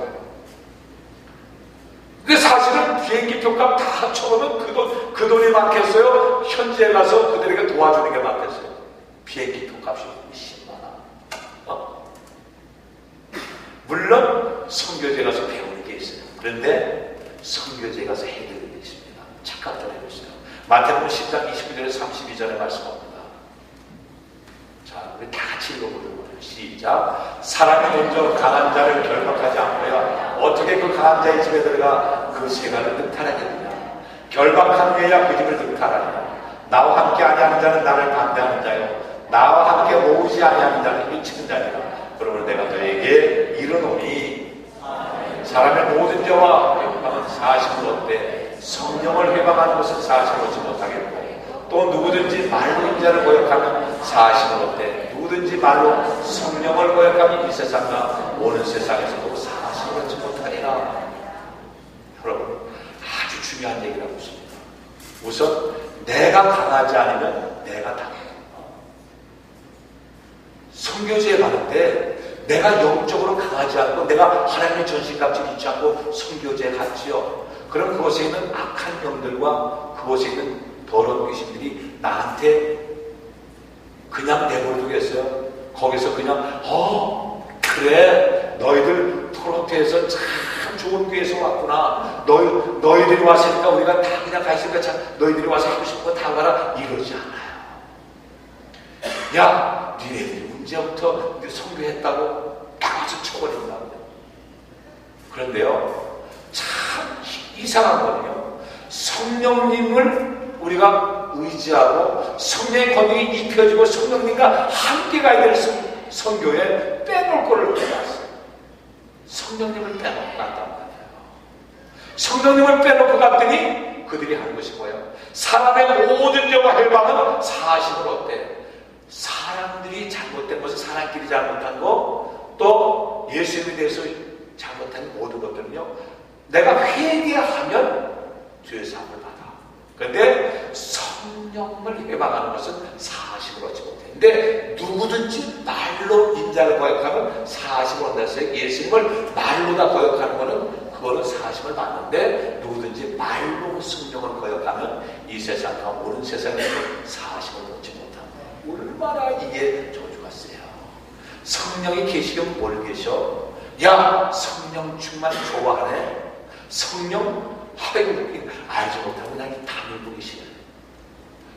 근데 사실은 비행기 표값 다 합쳐보면 그 돈이 많겠어요? 현지에 가서 그들에게 도와주는 게 많겠어요? 비행기 표값이 10만 원. 물론 선교제 가서 배우는 게 있어요. 그런데 선교제 가서 해드리는 게 있습니다. 착각들 해보세요. 마태복음 10장 29절에 32절에 말씀합니다. 자, 우리 다 같이 읽어보도록 해요. 시작. 사람이 먼저 강한 자를 결박하지 않고야 어떻게 그 강한 자의 집에 들어가 그 세간을 늑탈하겠느냐. 결박한 후에야 그 집을 늑탈하느냐. 나와 함께 아니하는 자는 나를 반대하는 자요, 나와 함께 모으지 아니하는 자는 미치는 자니라. 그러므로 내가 너에게 이르노니 사람의 모든 죄와 회방은 사심을 얻되 성령을 회방하는 것은 사심을 얻지 못하겠고, 또 누구든지 말로 인자를 고역하면 사심을 얻되 누구든지 말로 성령을 고역하면 이 세상과 오는 세상에서도 사심을 얻지 못하리라. 여러분, 아주 중요한 얘기라고 했습니다. 우선 내가 강하지 않으면 내가 당해요. 선교지에 가는데 내가 영적으로 강하지 않고 내가 하나님의 전신갑주를 입지 않고 선교지에 갔지요. 그럼 그곳에 있는 악한 영들과 그곳에 있는 더러운 귀신들이 나한테 그냥 내버려두겠어요? 거기서 그냥 그래, 너희들 토론토에서 참 좋은 교회에서 왔구나, 너희들이 왔으니까 우리가 다 그냥 가있으니까 참 너희들이 와서 하고 싶은 거 다 가라, 이러지 않아요. 야, 니네들이 언제부터 선교했다고 다 와서 쳐버린다고. 그런데요, 참 이상한 거는요, 성령님을 우리가 의지하고 성령의 권능이 입혀지고 성령님과 함께 가야 될 선교에 빼놓을 거를 빼놨어요. 성령님을 빼놓고 갔단 말이에요. 성령님을 빼놓고 갔더니 그들이 한 것이 뭐예요? 사람의 모든 죄와 헬방은 사심을 얻대. 사람들이 잘못된 것은 사람끼리 잘못한 거, 또 예수님에 대해서 잘못한 모든 것들은요, 내가 회개하면 죄사함을 받아. 그런데 성령을 회방하는 것은 사심을 얻지 못해. 근데 누구든지 말로 인자를 고역하면 사심을 얻는다 했어요. 예수님을 말로 다 고역하는 거는 그거는 사심을 받는데, 누구든지 말로 성령을 고역하면 이 세상과 오는 세상에서 사심을 얻지 못한다. 얼마나 이게 저주가 세요. 성령이 계시면 뭘 계셔? 야, 성령 충만 좋아하네. 성령 하백이 알지 못하고 나에게 담을 부리시네.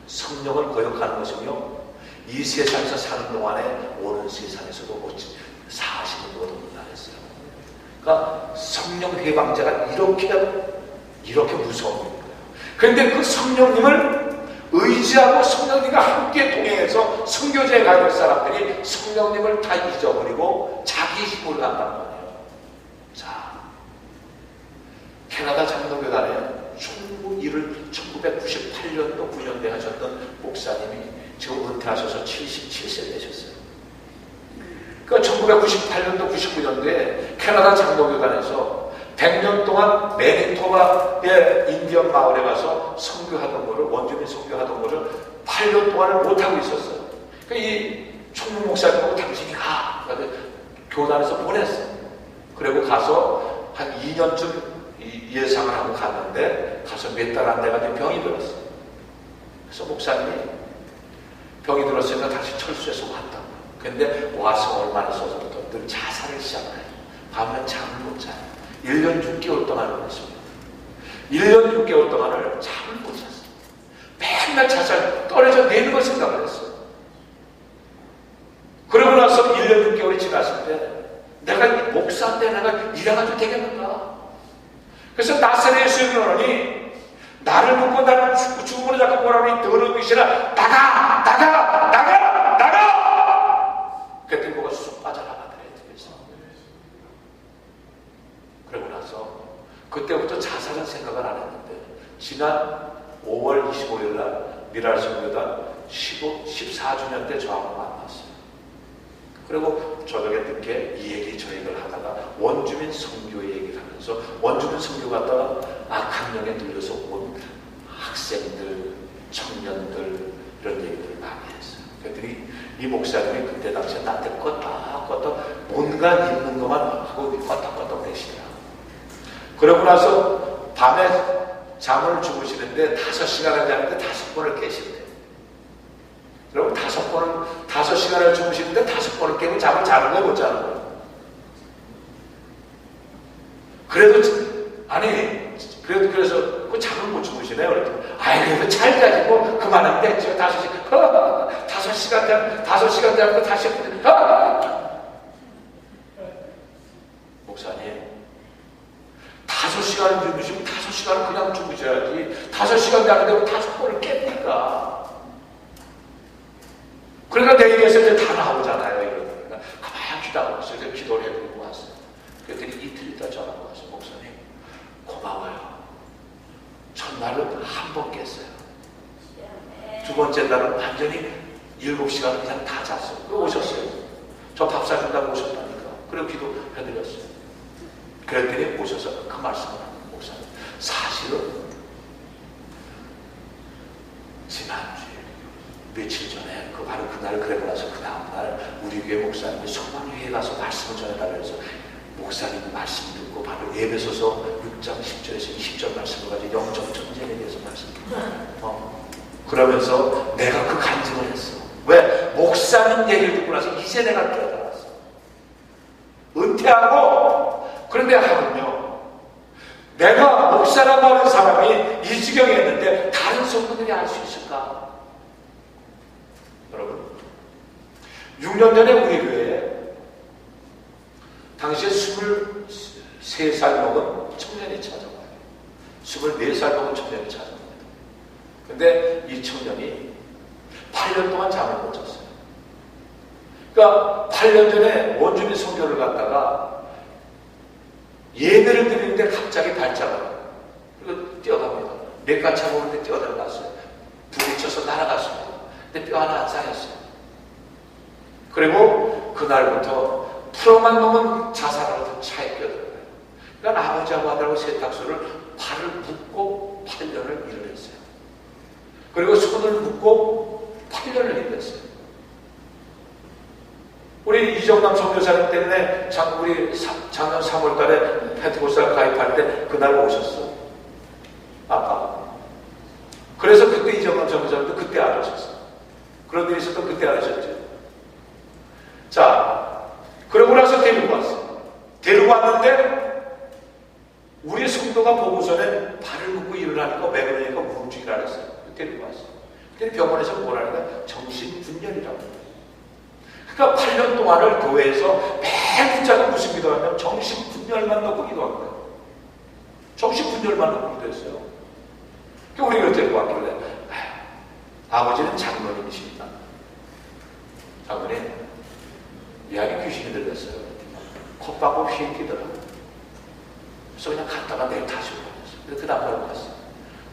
성령을 거역하는 것은요, 이 세상에서 사는 동안에 오는 세상에서도 멋진 사심을 못 얻는다 했어요. 그러니까 성령 회방자가 이렇게 무서운 거예요. 그런데 그 성령님을 의지하고 성령님과 함께 동행해서 선교제에 갈 사람들이 성령님을 다 잊어버리고 자기 힘으로 간단 말이에요. 자, 캐나다 장로교단에 충무 일을 1998년도 9년대 하셨던 목사님이 지금 은퇴하셔서 77세 되셨어요. 그러니까 1998년도 99년도에 캐나다 장로교단에서 100년 동안 매니토바의 인디언 마을에 가서 선교하던 거를, 원주민 선교하던 거를 8년 동안을 못하고 있었어요. 그러니까 이 총무 목사님하고 당신이 가! 교단에서 보냈어요. 그리고 가서 한 2년쯤 예상을 하고 갔는데 가서 몇 달 안 돼가지고 병이 들었어요. 그래서 목사님이 병이 들었으니까 다시 철수해서 왔다고. 근데 와서 얼마나 있어서부터 늘 자살을 시작해요. 밤에 잠을 못 자요. 1년 6개월 동안을 보냈습니다. 1년 6개월 동안을 잠을 못 잤어요. 맨날 자살, 떨어져 내는 걸 생각을 했어요. 그러고 나서 1년 6개월이 지났을 때 내가 목사인데 내가 일해가지고 되겠는가? 그래서 나사렛 예수님이 오더니 나를 묻고 나를 죽음으로 자꾸 뭐라고 더러운 귀신아 나가! 나가! 나가! 나가! 그랬더니 뭐가 쑥 빠져나가더래요. 그러고 나서 그때부터 자살은 생각을 안 했는데 지난 5월 25일 날 미랄성교단 14주년 때 저하고 만났어요. 그리고 저녁에 늦게 이 얘기 저 얘기를 하다가 원주민 선교 얘기를 하면서 원주민 선교 갔다가 악학령에 들려서 온 학생들, 청년들 이런 얘기들을 많이 했어요. 그랬더니 이 목사님이 그때 당시에 나한테 껐다 뭔가 있는 것만 하고 껐다 내시더라고요. 그러고 나서 밤에 잠을 주무시는데 5시간을 자는데 5번을 깨신대요. 여러분 5시간을 주무시는데 5번을 깨고 잠을 자는 거예요, 못 자는 거예요? 그래서 그 잠을 못 주무시네요. 그래도 잘 자지고 그만하면 됐죠. 5시간 자고 다시 목사님 5시간을 주무시면 5시간은 그냥 주무셔야지 5시간 자는데 5번을 깹니까? 그러니까 내 얘기했을 때 다 나오잖아요. 이러니까 가만히 기다리고 있어요. 그래서 기도를 해드리고 왔어요. 그랬더니 이틀 있다 전화가 왔어요. 목사님 고마워요. 첫날은 한 번 깼어요. 두 번째 날은 완전히 7시간을 그냥 다 잤어요. 그리고 오셨어요. 저 밥 사준다고 오셨다니까. 그리고 기도해드렸어요. 그랬더니 오셔서 그 말씀을 하는 목사님 사실은 지난주에 며칠 전에 바로 그날 그러고 나서 그 다음날 우리 교회 목사님이 소망회에 가서 말씀을 전해달라고 해서 목사님 말씀 듣고 바로 에베소서 6장 10절에서 20절 말씀을 가지고 영적 전쟁에 대해서 말씀드려요. 그러면서 내가 그 간증을 했어. 왜? 목사님 얘기를 듣고 나서 이제 내가 깨달았어. 은퇴하고 그런데 하면요 내가 목사라고 하는 사람이 이 지경에 있는데 다른 성도들이 알 수 있을까? 여러분 6년 전에 우리 교회에 당시에 23살 먹은 청년이 찾아와요. 24살 먹은 청년이 찾아옵니다. 근데 이 청년이 8년 동안 잠을 못 잤어요. 그러니까 8년 전에 원주민 선교를 갔다가 예배를 드리는데 갑자기 발작을 그리고 뛰어갑니다. 맥가차 보는데 뛰어들어갔어요. 부딪혀서 날아갔습니다. 근데 뼈 하나 안 상했어요. 그리고 그날부터 풀어만 놓으면 자살하고 차에 끼어들어요. 그러니까 아버지하고 아들하고 세탁소를 발을 묶고 8년을 일을 했어요. 그리고 손을 묶고 8년을 일을 했어요. 우리 이정남 선교사님 때문에 우리 작년 3월 달에 펜트코스탈 가입할 때 그날 오셨어. 아빠. 그래서 그때 이정남 선교사님도 그때 알으셨어. 그런 일이 있었던 그때 알으셨죠. 자, 그러고 나서 데리고 왔어요. 데리고 왔는데 우리 성도가 보고서는 발을 묶고 일을 하니까 왜 그러니까 우울증이라 그랬어요. 데리고 왔어요. 근데 병원에서 뭐라니까 정신분열이라고. 그러니까 8년 동안을 교회에서 매일 붙잡고 무슨 기도하냐면 정신분열만 넣고 기도한 거예요. 정신분열만 넣고 기도했어요. 그러니까 우리가 데리고 왔길래 아버지는 장로님이십니다. 장로님 이야기 귀신이 들렸어요. 콧방구 휘익히더라고요. 그래서 그냥 갔다가 내일 다시 오라고. 그 다음 바로 갔어요.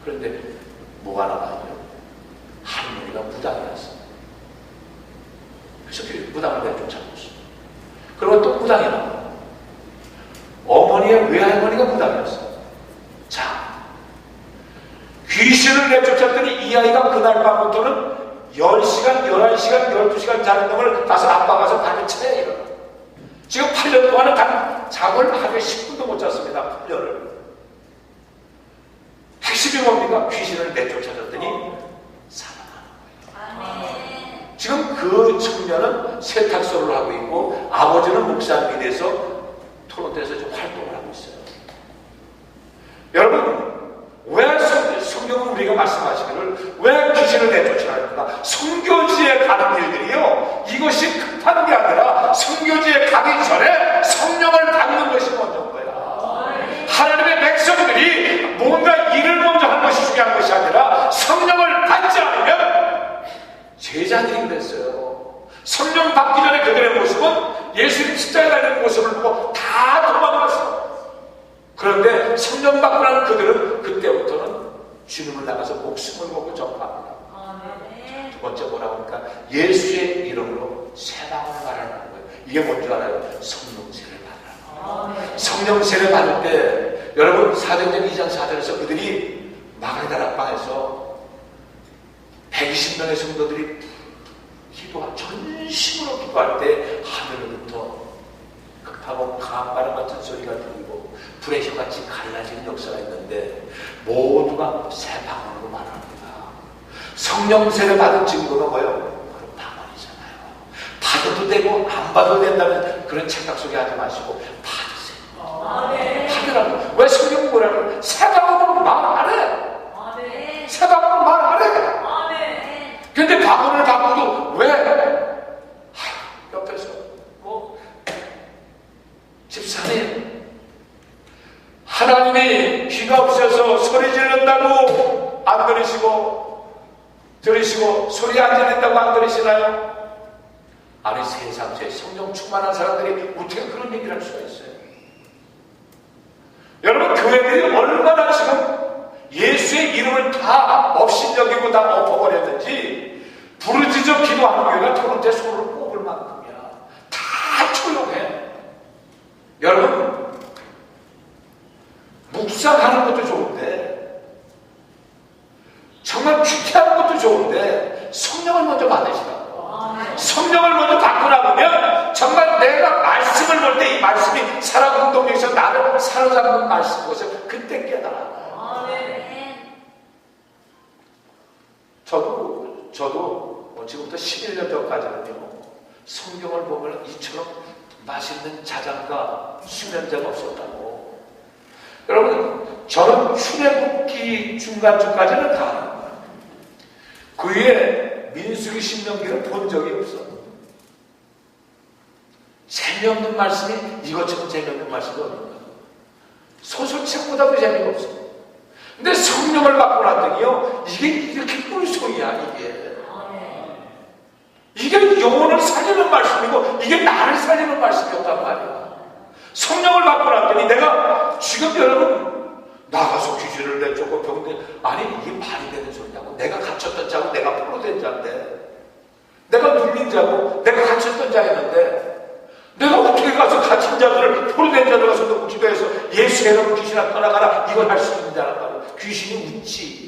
그런데 뭐가 나와요? 할머니가 무당이었어요. 그래서 그 무당을 내쫓아줬어요. 그리고 또 무당이 나와요. 어머니의 외할머니가 무당이었어요. 자, 귀신을 내쫓았더니 이 아이가 그날 밤부터는 10시간, 11시간, 12시간 자는 놈을 가서 아빠 가서 밤에 쳐야 일어나. 지금 8년 동안은 단 잠을 하루에 10분도 못 잤습니다. 8년을. 핵심이 뭡니까? 귀신을 내쫓아줬더니 살아나는 거예요. 지금 그 청년은 세탁소를 하고 있고 아버지는 목사님이 돼서 토론토에서 좀 활동을 하고 있어요. 여러분, 왜 성경은 우리가 말씀하시기를 왜 귀신을 내쫓으라 합니까? 성교지에 가는 일들이요, 이것이 급한 게 아니라 성교지에 가기 전에 성령을 받는 것이 먼저인 거야. 하나님의 백성들이 뭔가 일을 먼저 하는 것이 중요한 것이 아니라 성령을 받지 않으면 제자들이 그랬어요. 성령 받기 전에 그들의 모습은 예수님 십자가에 달리는 모습을 보고 다 도망갔어요. 그런데 성령 받고 나는 그들은 그때부터는 주님을 나가서 목숨을 걸고 전파합니다. 두 번째 뭐라고 하니까 예수의 이름으로 세방을 말하는 거예요. 이게 뭔지 알아요? 성령세를 받으라. 성령세를 받을 때 여러분 사도행전 2장 4절에서 그들이 마가다락방에서 120명의 성도들이 기도하 전심으로 기도할 때 하늘로부터 극하고 강한 바람 같은 소리가 들리고 불의 혀같이 갈라지는 역사가 있는데 모두가 새 방언으로 말합니다. 성령세를 받은 증거가 뭐예요? 바로 방언이잖아요. 받아도 되고 안 받아도 된다면 그런 착각 속에 하지 마시고 받으세요. 받으라고. 왜 성경 뭐라고? 새 방언으로 말 안 해. 새 방언으로 말 안 해. 근데 방언을 바꾸도 왜? 옆에서 집사님, 하나님이 귀가 없어서 소리 지른다고 안 들으시고 소리 안 지른다고 안 들으시나요? 아니, 세상에 성령 충만한 사람들이 어떻게 그런 얘기를 할 수가 있어요? 여러분, 교회들이 얼마나 지금 예수의 이름을 다 업신여기고 다 엎어버렸는지 부르짖어 기도하는 교회가 토론토에 손을 꼽을 만큼이야. 다 조용해. 여러분, 묵상하는 것도 좋은데, 정말 큐티하는 것도 좋은데 성령을 먼저 받으시라고. 성령을 먼저 받고 나보면 정말 내가 말씀을 볼 때 이 말씀이 살아가는 동력에서 나를 사로잡는 말씀인 것을 그때 깨달아요. 저도 지금부터 11년 전까지는요, 성경을 보면 이처럼 맛있는 자장가 수면제가 없었다고. 여러분, 저는 출애굽기 중간쯤까지는 가는 거예요. 그 위에 민수기 신명기를 본 적이 없어. 재미없는 말씀이 이것처럼 재미없는 말씀이 없는가. 소설책보다도 재미가 없어. 근데 성령을 받고 났더니요, 이게 이렇게 꿀송이야. 이게 영혼을 살리는 말씀이고 이게 나를 살리는 말씀이었단 말이야. 성령을 받고 났더니 내가 지금 여러분 나가서 귀신을 내쫓고 병든, 아니 이게 말이 되는 소리냐고. 내가 갇혔던 자고 내가 포로된 자인데, 내가 눌린 자고 내가 갇혔던 자였는데 내가 어떻게 가서 갇힌 자들을, 포로된 자들 가서 놓고 기도해서 예수의 이름으로 귀신아 떠나가라 이걸 할 수 있는 자란 말이야. 귀신이 웃지.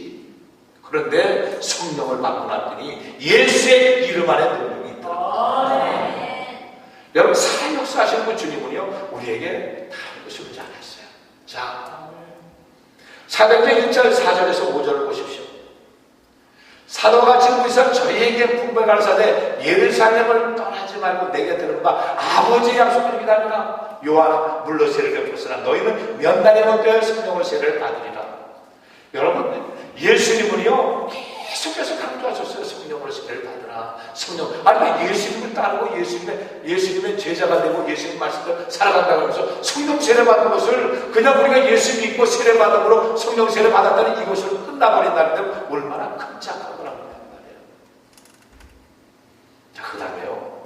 그런데 성령을 받고 났더니 예수의 이름 안에 능력이 있더라고요. 여러분, 살아있는 역사하시는 분 주님은요, 우리에게 다 이것을 오지 않았어요. 자, 사도행전 1절 4절에서 5절을 보십시오. 사도가 지금 있어 저희에게 분배가르사대 예루살렘을 떠나지 말고 내게 들은 바 아버지의 약속을 기다리라. 요한은 물로 세례를 베풀었으나 너희는 몇 날이 못 되어 성령을 세례를 받으리라. 여러분, 예수님은요 계속해서 강조하셨어요. 성령을 세례를 받으라. 성령. 아니, 예수님을 따르고 예수님의 제자가 되고 예수님 말씀대로 살아간다고 하면서 성령 세례 받는 것을 그냥 우리가 예수 믿고 세례 받음으로 성령 세례 받았다는 이것을 끝나버린다는데 얼마나 큰 착각을 하는 말이에요. 자, 그 다음에요,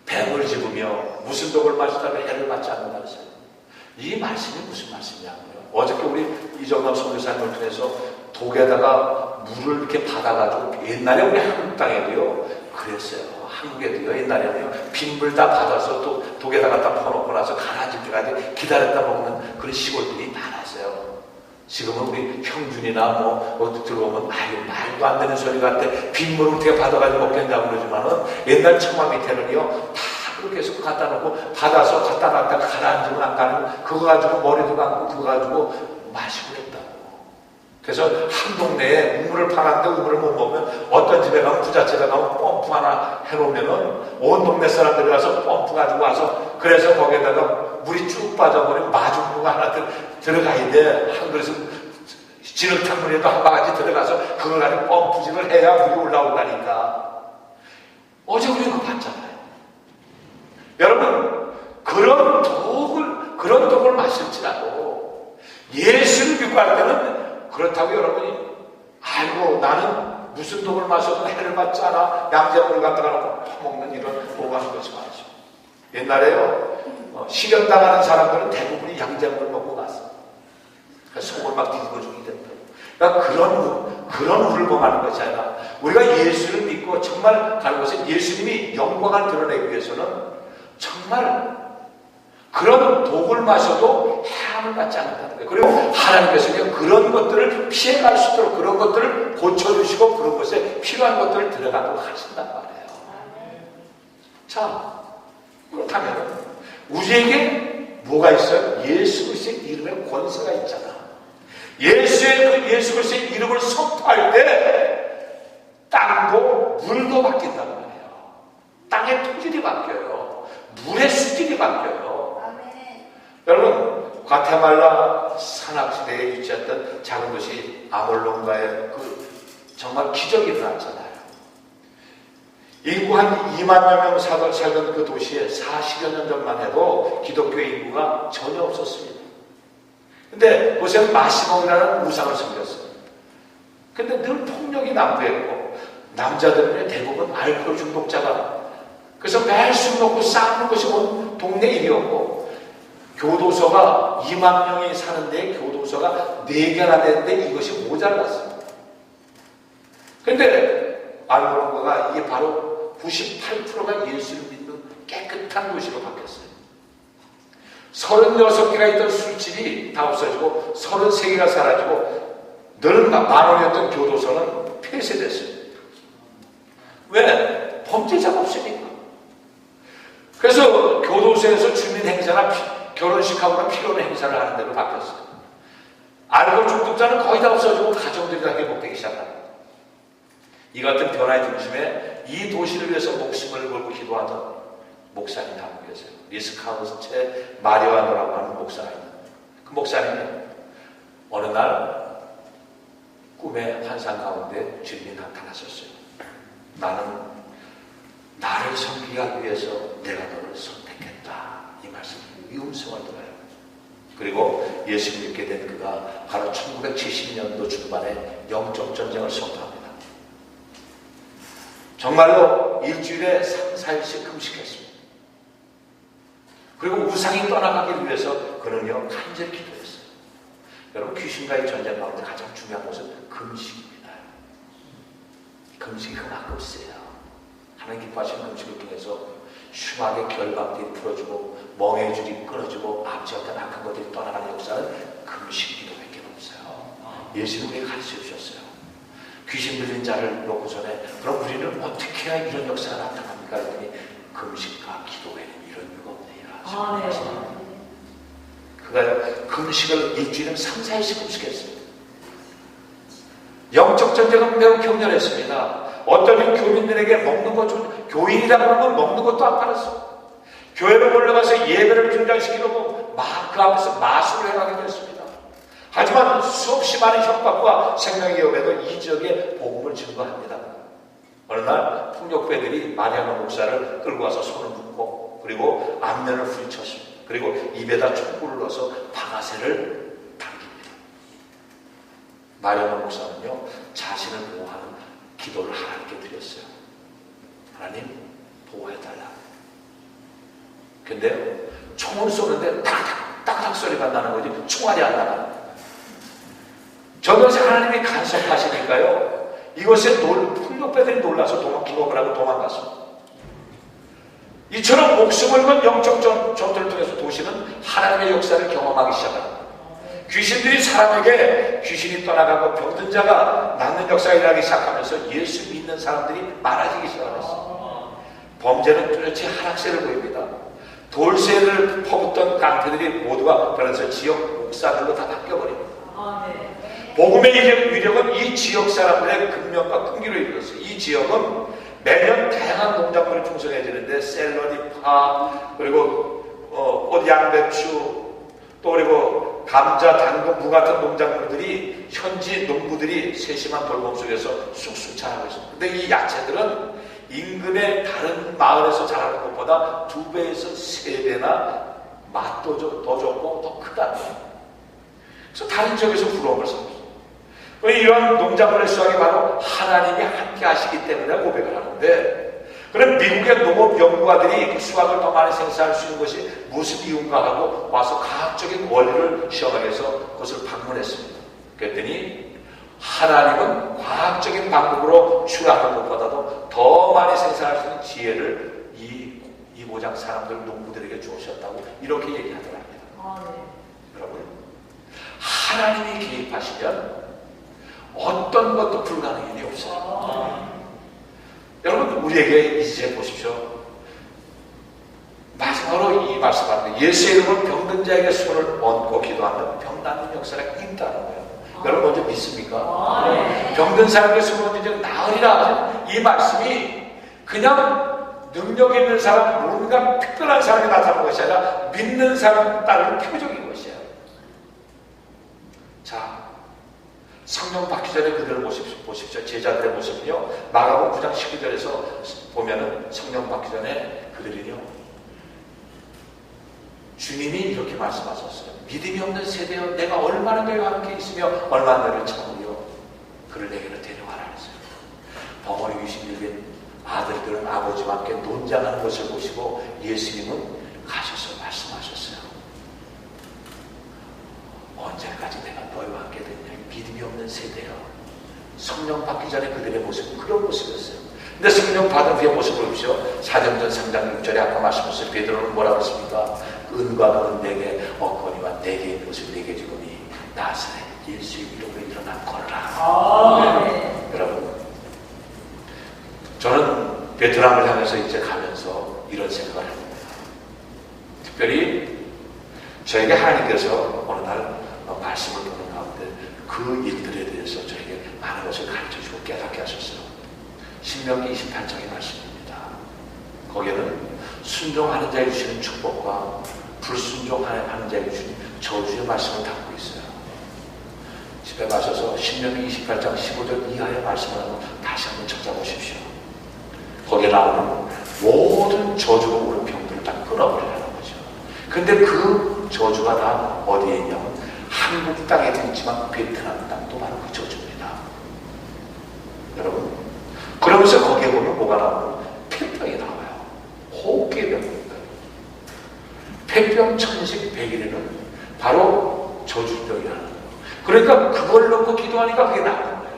뱀을 집으며 무슨 독을 마시다가 해를 받지 않는다 그랬어요. 이 말씀이 무슨 말씀이냐고요? 어저께 우리 이정남 선교사님을 통해서 독에다가 물을 이렇게 받아가지고, 옛날에 우리 한국 땅에도요 그랬어요. 한국에도요 옛날에는요 빗물 다 받아서 또 독에다가 다 퍼놓고 나서 가라앉을 때까지 기다렸다 먹는 그런 시골들이 많았어요. 지금은 우리 형준이나 어디 들어오면 아유 말도 안 되는 소리 같아, 빗물을 어떻게 받아가지고 먹겠냐고 그러지만은 옛날 청마 밑에는요 다 그렇게 해서 갖다 놓고 받아서 갖다 놨다가 가라앉으면 안 가는 그거 가지고 머리도 감고 그거 가지고 마시고 그랬다고. 그래서 한 동네에 우물을 파는데 우물을 못 먹으면 어떤 집에 가면 부잣집에 가면 펌프 하나 해놓으면은 온 동네 사람들이 와서 펌프 가지고 와서, 그래서 거기에다가 물이 쭉 빠져버리면 마중무가 하나 들어가야 돼. 한 그릇은 진흙탕물에도 한 바가지 들어가서 그걸 가지고 펌프질을 해야 물이 올라온다니까. 어제 우리 그거 봤잖아요. 여러분, 그런 독을 마실지라도 예수를 믿고 할 때는, 그렇다고 여러분이 아이고 나는 무슨 독을 마셔도 해를 받지 않아 양자물을 갖다가 놓고 퍼먹는 이런 오가는 것이 말이죠. 옛날에요 실현당하는 사람들은 대부분이 양자물을 먹고 갔어. 속을 막 뒤집어 주게 된다. 그러니까 그런 울범하는 것이 아니라 우리가 예수를 믿고 정말 가는 것은 예수님이 영광을 드러내기 위해서는 정말 그런 독을 마셔도 해함을 받지 않는다는 거예요. 그리고 하나님께서는 그런 것들을 피해갈 수 있도록 그런 것들을 고쳐주시고 그런 것에 필요한 것들을 들어가도록 하신단 말이에요. 자, 그렇다면 우리에게 뭐가 있어요? 예수 그리스도의 이름에 권세가 있잖아. 예수 그리스도의 이름을 선포할 때 땅도 물도 바뀐단 말이에요. 땅의 토질이 바뀌어요. 물의 수질이 바뀌어요. 여러분, 과테말라 산악지대에 위치했던 작은 도시 아몰론가에 정말 기적이 일어났잖아요. 인구 한 2만여 명 살던 그 도시에 40여 년 전만 해도 기독교 인구가 전혀 없었습니다. 근데 그곳에는 마시몽이라는 우상을 섬겼어요. 근데 늘 폭력이 난무했고 남자들은 대부분 알코올 중독자가, 그래서 매일 술 먹고 싸우는 것이 온 동네 일이었고, 교도소가 2만 명이 사는데 교도소가 4개나 되는데 이것이 모자랐습니다. 그런데 아몰론가가 이게 바로 98%가 예수를 믿는 깨끗한 도시로 바뀌었어요. 36개가 있던 술집이 다 없어지고 33개가 사라지고 늘 만원이었던 교도소는 폐쇄됐어요. 왜? 범죄자가 없으니까. 그래서 교도소에서 주민 행사나 결혼식하고는 필요한 행사를 하는 데로 바뀌었어요. 알코올 중독자는 거의 다 없어지고 가정들이 다 회복되기 시작합니다. 이 같은 변화의 중심에 이 도시를 위해서 목숨을 걸고 기도하던 목사님이 한 분 계세요. 리스카우스체 마리아노라고 하는 목사님. 그 목사님이 어느 날 꿈의 환상 가운데 주님이 나타나셨어요. 나는 나를 섬기기 위해서 내가 너를 선택했다. 이 말씀을 이 음성을 들어요. 그리고 예수를 믿게 된 그가 바로 1970년도 중반에 영적 전쟁을 선포합니다. 정말로 일주일에 3-4일씩 금식했습니다. 그리고 우상이 떠나가기 위해서 그는요 간절히 기도했어요. 여러분, 귀신과의 전쟁 가운데 가장 중요한 것은 금식입니다. 금식이 그만큼 세요. 하나님 기뻐하시는 금식을 통해서 흉하게 결박들이 풀어주고 멍해의 줄이 끊어지고 암시했던 악한 것들이 떠나가는 역사는 금식 기도밖에 없어요. 예수는 우리에게 가르쳐 주셨어요. 귀신 들린 자를 놓고서는 그럼 우리는 어떻게 해야 이런 역사가 나타납니까? 했더니 금식과 기도에는 이런 이유가 없네요. 그가 금식을 일주일에 3-4일씩 금식했어요. 영적 전쟁은 매우 격렬했습니다. 어떤 교민들에게 먹는 것 좀, 교인이라고 하면 먹는 것도 안 팔았어. 교회로 올라가서 예배를 중단시키려고 막 그 앞에서 마술을 해가게 됐습니다. 하지만 수없이 많은 협박과 생명의 위협에도 이 지역에 복음을 증거합니다. 어느 날 폭력배들이 마리아노 목사를 끌고 와서 손을 묶고 그리고 앞면을 후리쳤습니다. 그리고 입에다 총구를 넣어서 방아쇠를 당깁니다. 마리아노 목사는요 자신을 보호하는 기도를 하나님께 드렸어요. 하나님 보호해달라. 근데요 총을 쏘는데 딱딱 소리가 나는 거지 총알이 안 나가요. 저것이 하나님이 간섭하시니까요. 이것에 풍족배들이 놀라서 기겁을 하고 도망갔습니다. 이처럼 목숨을 건 영적 전투를 통해서 도시는 하나님의 역사를 경험하기 시작합니다. 귀신들이 사람에게 귀신이 떠나가고 병든 자가 낫는 역사가 일어나기 시작하면서 예수 믿는 사람들이 많아지기 시작했습니다. 범죄는 뚜렷이 하락세를 보입니다. 돌쇠를 퍼붓던 깡패들이 모두가 그래서 지역 목사들로 다 바뀌어버립니다. 복음의 위력은 이 지역 사람들의 근면과 끈기로 이루어졌어요. 이 지역은 매년 다양한 농작물이 풍성해지는데 샐러리, 파, 그리고 꽃, 양배추, 또 그리고 감자, 당근, 무 같은 농작물들이 현지 농부들이 세심한 돌봄 속에서 쑥쑥 자라고 있습니다. 근데 이 야채들은 인근의 다른 마을에서 자라는 것보다 2배에서 3배나 맛도 더 좋고 더 크다. 그래서 다른 지역에서 부러움을 삽니다. 이러한 농작물의 수확이 바로 하나님이 함께 하시기 때문에 고백을 하는데, 그럼 미국의 농업 연구가들이 그 수확을 더 많이 생산할 수 있는 것이 무슨 이유인가 하고 와서 과학적인 원리를 시험하기 위해서 그것을 방문했습니다. 그랬더니 하나님은 과학적인 방법으로 추구하는 것보다도 더 많이 생산할 수 있는 지혜를 이 모장 사람들, 농부들에게 주셨다고 이렇게 얘기하더랍니다. 여러분, 하나님이 개입하시면 어떤 것도 불가능한 일이 없어요. 여러분, 우리에게 이제 보십시오. 마지막으로 이 말씀하는 예수의 이름으로 병든 자에게 손을 얹고 기도하면 병 낫는 역사가 있다는 거예요. 여러분 먼저 믿습니까? 병든 사람에게 손을 얹으면 나으리라. 이 말씀이 그냥 능력 있는 사람, 뭔가 특별한 사람이 나타나는 것이 아니라 믿는 사람 따르는 표적인 것이에요. 자, 성령 받기 전에 그들을 보십시오. 제자들의 모습은요, 마가복음 9장 19절에서 보면은 성령 받기 전에 그들은요, 주님이 이렇게 말씀하셨어요. 믿음이 없는 세대여, 내가 얼마나 너희와 함께 있으며 얼마나 너희를 참으려 그를 내게로 데려와라 했어요. 벙어리 귀신 들린 아들들은 아버지와 함께 논장하는 것을 보시고 예수님은 가셔서 말씀하셨어요. 언제까지 내가 너희와 함께 되냐? 믿음이 없는 세대여. 성령 받기 전에 그들의 모습은 그런 모습이었어요. 근데 성령 받은 후의 모습을 보십시오. 사도행전 3장 6절에 아까 말씀하셨어요. 베드로는 뭐라고 했습니까? 은과 너는 내게 얻거니와 내게 있는 것을 내게 주거니 나사렛 예수의 이름으로 일어나 걸어라. 여러분, 저는 베트남을 향해서 이제 가면서 이런 생각을 합니다. 특별히 저에게 하나님께서 어느 날 말씀을 보는 가운데 그 일들에 대해서 저에게 많은 것을 가르쳐주고 깨닫게 하셨어요. 신명기 28장의 말씀입니다. 거기에는 순종하는 자에게 주시는 축복과 불순종하는 자에게 주시는 저주의 말씀을 담고 있어요. 집에 가셔서 신명기 28장 15절 이하의 말씀을 한번 다시 한번 찾아보십시오. 거기에 나오는 모든 저주로 오는 병들을 다 끊어버리라는 거죠. 근데 그 저주가 다 어디에 있냐면 한국 땅에도 있지만 베트남 땅도 바로 그 저주입니다. 여러분, 그러면서 거기에 보면 뭐가 나와요? 폐병이 나와요. 호흡기병입니다. 폐병, 천식, 백일에는 바로 저주병이라는 거예요. 그러니까 그걸 놓고 기도하니까 그게 나오는 거예요.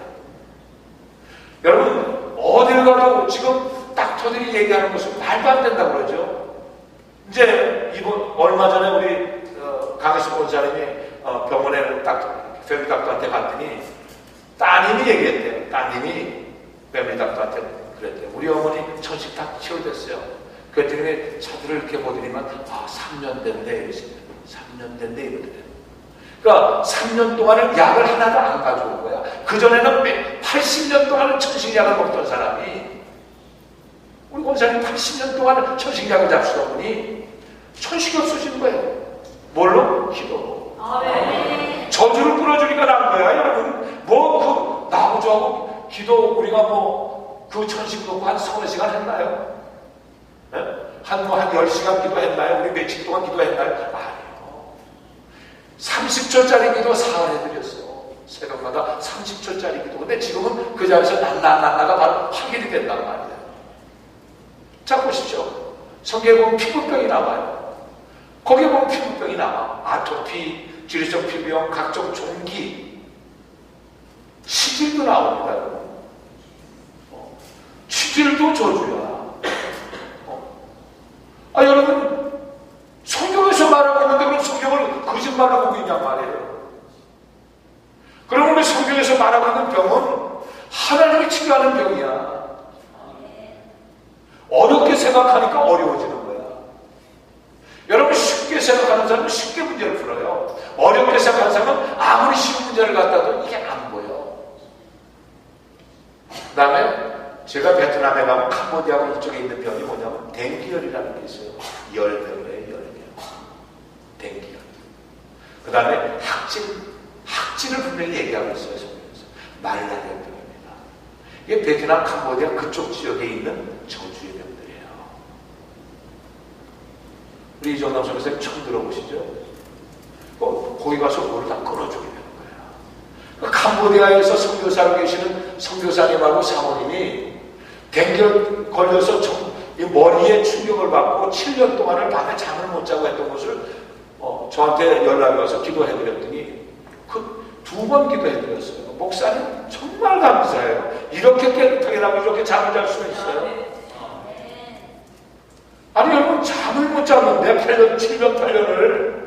여러분, 어딜 가도 지금 닥터들이 얘기하는 것은 말도 안 된다고 그러죠. 이제 이번 얼마 전에 우리 강혜수 권사님이 병원에 패밀리 닥터한테 갔더니 따님이 얘기했대요. 따님이 패밀리 닥터한테 그랬대요. 우리 어머니 천식 다 치료됐어요. 그랬더니 차들을 이렇게 보더니만 3년 됐네 이러시네요. 3년 됐네 이러더래요. 그러니까 3년 동안은 약을 하나도 안 가져온 거야. 그전에는 80년 동안은 천식약을 먹던 사람이, 우리 권사님 80년 동안은 천식약을 잡수다 보니 천식이 없어지는 거예요. 뭘로? 기도. 저주를 끊어주니까 난 거야. 여러분, 나하고 저하고 기도 우리가 그 천식 놓고 한 30시간 했나요? 네? 한 10시간 기도했나요? 우리 며칠 동안 기도했나요? 아니요. 30초짜리 기도 사흘 해드렸어요. 새벽마다 30초짜리 기도. 근데 지금은 그 자리에서 난나가 바로 확인이 된단 말이에요. 자, 보십시오. 성경에 보면 피부병이 나와요. 거기에 보면 피부병이 나와. 아토피, 지리적 피부염, 각종 종기. 취질도 나옵니다. 취질도 저주야. 여러분, 성경에서 말하고 있는데 그럼 성경을 거짓말로 보고 있냔 말이에요. 그럼 우리 성경에서 말하고 있는 병은 하나님이 치료하는 병이야. 어렵게 생각하니까 어려워지는 거야. 여러분, 쉽게 생각하는 사람은 쉽게 문제를 풀어요. 어렵게 생각하는 사람은 아무리 쉬운 문제를 갖다도 이게 안 보여. 그 다음에 제가 베트남에 가면 캄보디아하고 이쪽에 있는 병이 뭐냐면 댕기열이라는 게 있어요. 열병이에요, 열병. 댕기열. 그 다음에 학진을 분명히 얘기하고 있어요, 성경에서. 말라리아 병입니다. 이게 베트남, 캄보디아 그쪽 지역에 있는 저주의 병들이에요. 우리 이정남 선생님 처음 들어보시죠? 거기 가서 그걸 다 끊어주게 되는 거예요. 캄보디아에서 선교사로 계시는 선교사님하고 사모님이 댕기열 걸려서 머리에 충격을 받고 7년 동안을 밤에 잠을 못 자고 했던 것을 저한테 연락이 와서 기도해드렸더니 그 2번 기도해드렸어요. 목사님 정말 감사해요. 이렇게 깨끗하게 나고 이렇게 잠을 잘 수가 있어요. 아니 여러분, 잠을 못 잤는데 7년 8년을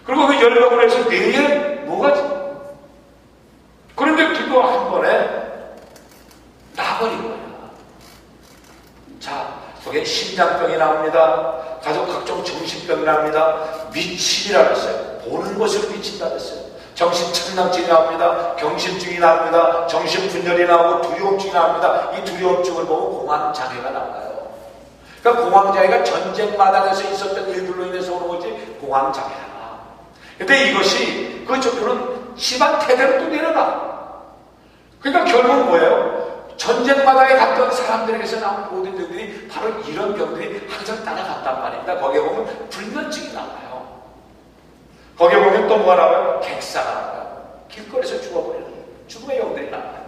그리고 그 열병을 해서 뇌에 뭐가 그런데 기도 한 번에 나버린 거야. 자, 거기에 심장병이 나옵니다. 가족 각종 정신병이 납니다. 미치기라 했어요. 보는 것으로 미친다 했어요. 정신착락증이 나옵니다. 경심증이 나옵니다. 정신분열이 나오고 두려움증이 나옵니다. 이 두려움증을 보고 공황장애가 나와요. 그러니까 공황장애가 전쟁 마당에서 있었던 일들로 인해서 오는 거지 공황장애야. 근데 이것이 그 조표는 집안 태대로 또 내려가. 그러니까 결국 뭐예요? 전쟁 마당에 갔던 사람들에게서 나온 모든 병들이 바로 이런 병들이 항상 따라갔단 말입니다. 거기에 보면 불면증이 나와요. 거기에 보면 또 뭐가 나와요? 객사가 나와요. 길거리에서 죽어버리는 죽음의 영들이 나와요.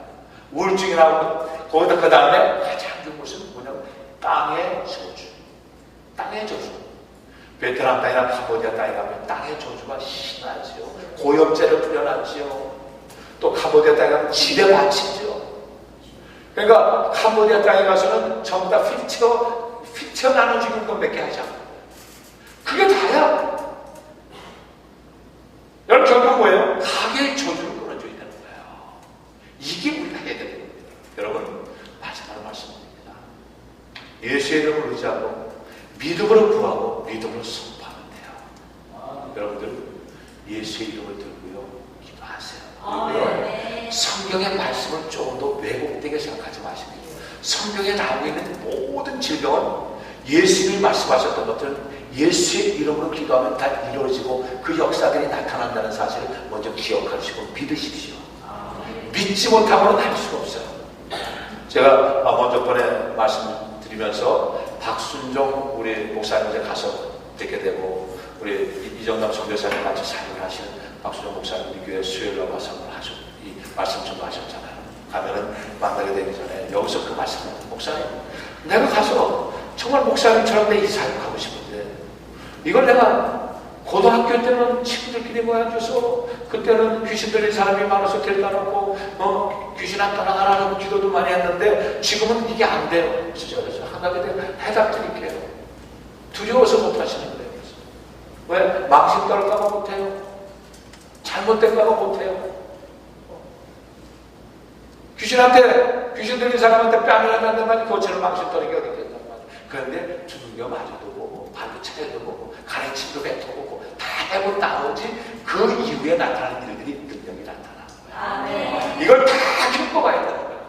우울증이 나오고 거기다 그 다음에 가장 좋은 것은 뭐냐면 땅의 저주. 땅의 저주. 베트남 땅이나 캄보디아 땅에 가면 땅의 저주가 심하지요. 고엽제를 뿌려놨지요. 또 캄보디아 땅에 가면 지뢰밭이죠. 그러니까 캄보디아 땅에 가서는 전부 다 휠체어 나눠주는 건 몇 개 하자. 그게 다야. 여러분, 결국 뭐예요? 가게의 저주를 끊어줘야 되는 거예요. 이게 우리가 해야 되는 겁니다. 여러분, 마지막으로 말씀드립니다. 예수의 이름을 의지하고 믿음으로 구하고 믿음으로 선포하면 돼요. 여러분들, 예수의 이름을 들고요, 기도하세요. 성경의 말씀을 조금 더 왜곡되게 생각하지 마시고, 성경에 나오고 있는 모든 질병은 예수님이 말씀하셨던 것들은 예수의 이름으로 기도하면 다 이루어지고 그 역사들이 나타난다는 사실을 먼저 기억하시고 믿으십시오. 믿지 못하고는 할 수가 없어요. 제가 먼저 번에 말씀드리면서 박순종 우리 목사님 이제 가서 뵙게 되고, 우리 이정남 선교사님 같이 사역을 하시는 박순종 목사님 우리 교회 수요일날 와서 이 말씀 좀 하셨잖아요. 가면은 만나게 되기 전에 여기서 그 말씀을, 목사님 내가 가서 정말 목사님처럼 내 이 사역하고 싶은데 이걸 내가 고등학교 때는 친구들끼리 모여줘서 그때는 귀신 들린 사람이 많아서 데려다 놓고 귀신 안 따라가라고 기도도 많이 했는데 지금은 이게 안 돼요. 그래서 한 가지 해답 드릴게요. 두려워서 못하시는 거예요. 왜? 망신 떨까봐 못해요. 잘못된까봐 못해요. 귀신 들린 사람한테 뺨을 한다는 말이 도체를 망신 떨기 어디 있겠단 말이에요. 그런데 주둥겨 맞아도 보고 발로 차려도 보고 가래침도 뱉어보고 다 해본 나머지 그 이후에 나타나는 일들이 능력이 나타나는 거예요. 이걸 다 겪어봐야 되는 거예요.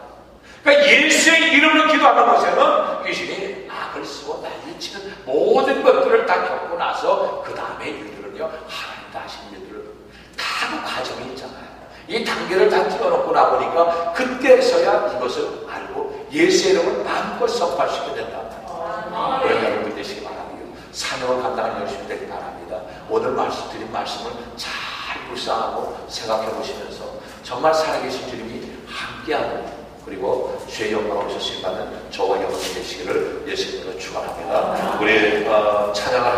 그러니까 예수의 이름으로 기도하는 것에는 귀신이 악을 쓰고 난리치는 모든 것들을 다 겪고 나서 그 다음에 일들은요, 하나님 하신 일들을 다 그 과정이 있잖아요. 이 단계를 다 띄워놓고 나보니까 그때서야 이것을 알고 예수의 이름을 마음껏 선포할 수 있게 된다. 그런 여러분들 되시기 바랍니다. 사명을 감당하는 열심히 되기 바랍니다. 오늘 드린 말씀을 잘 묵상하고 생각해 보시면서 정말 살아계신 주님이 함께하고 그리고 주의 영광을 오셔서 받는 저와 여러분이 되시기를 예수님으로 축원합니다. 우리 찬양을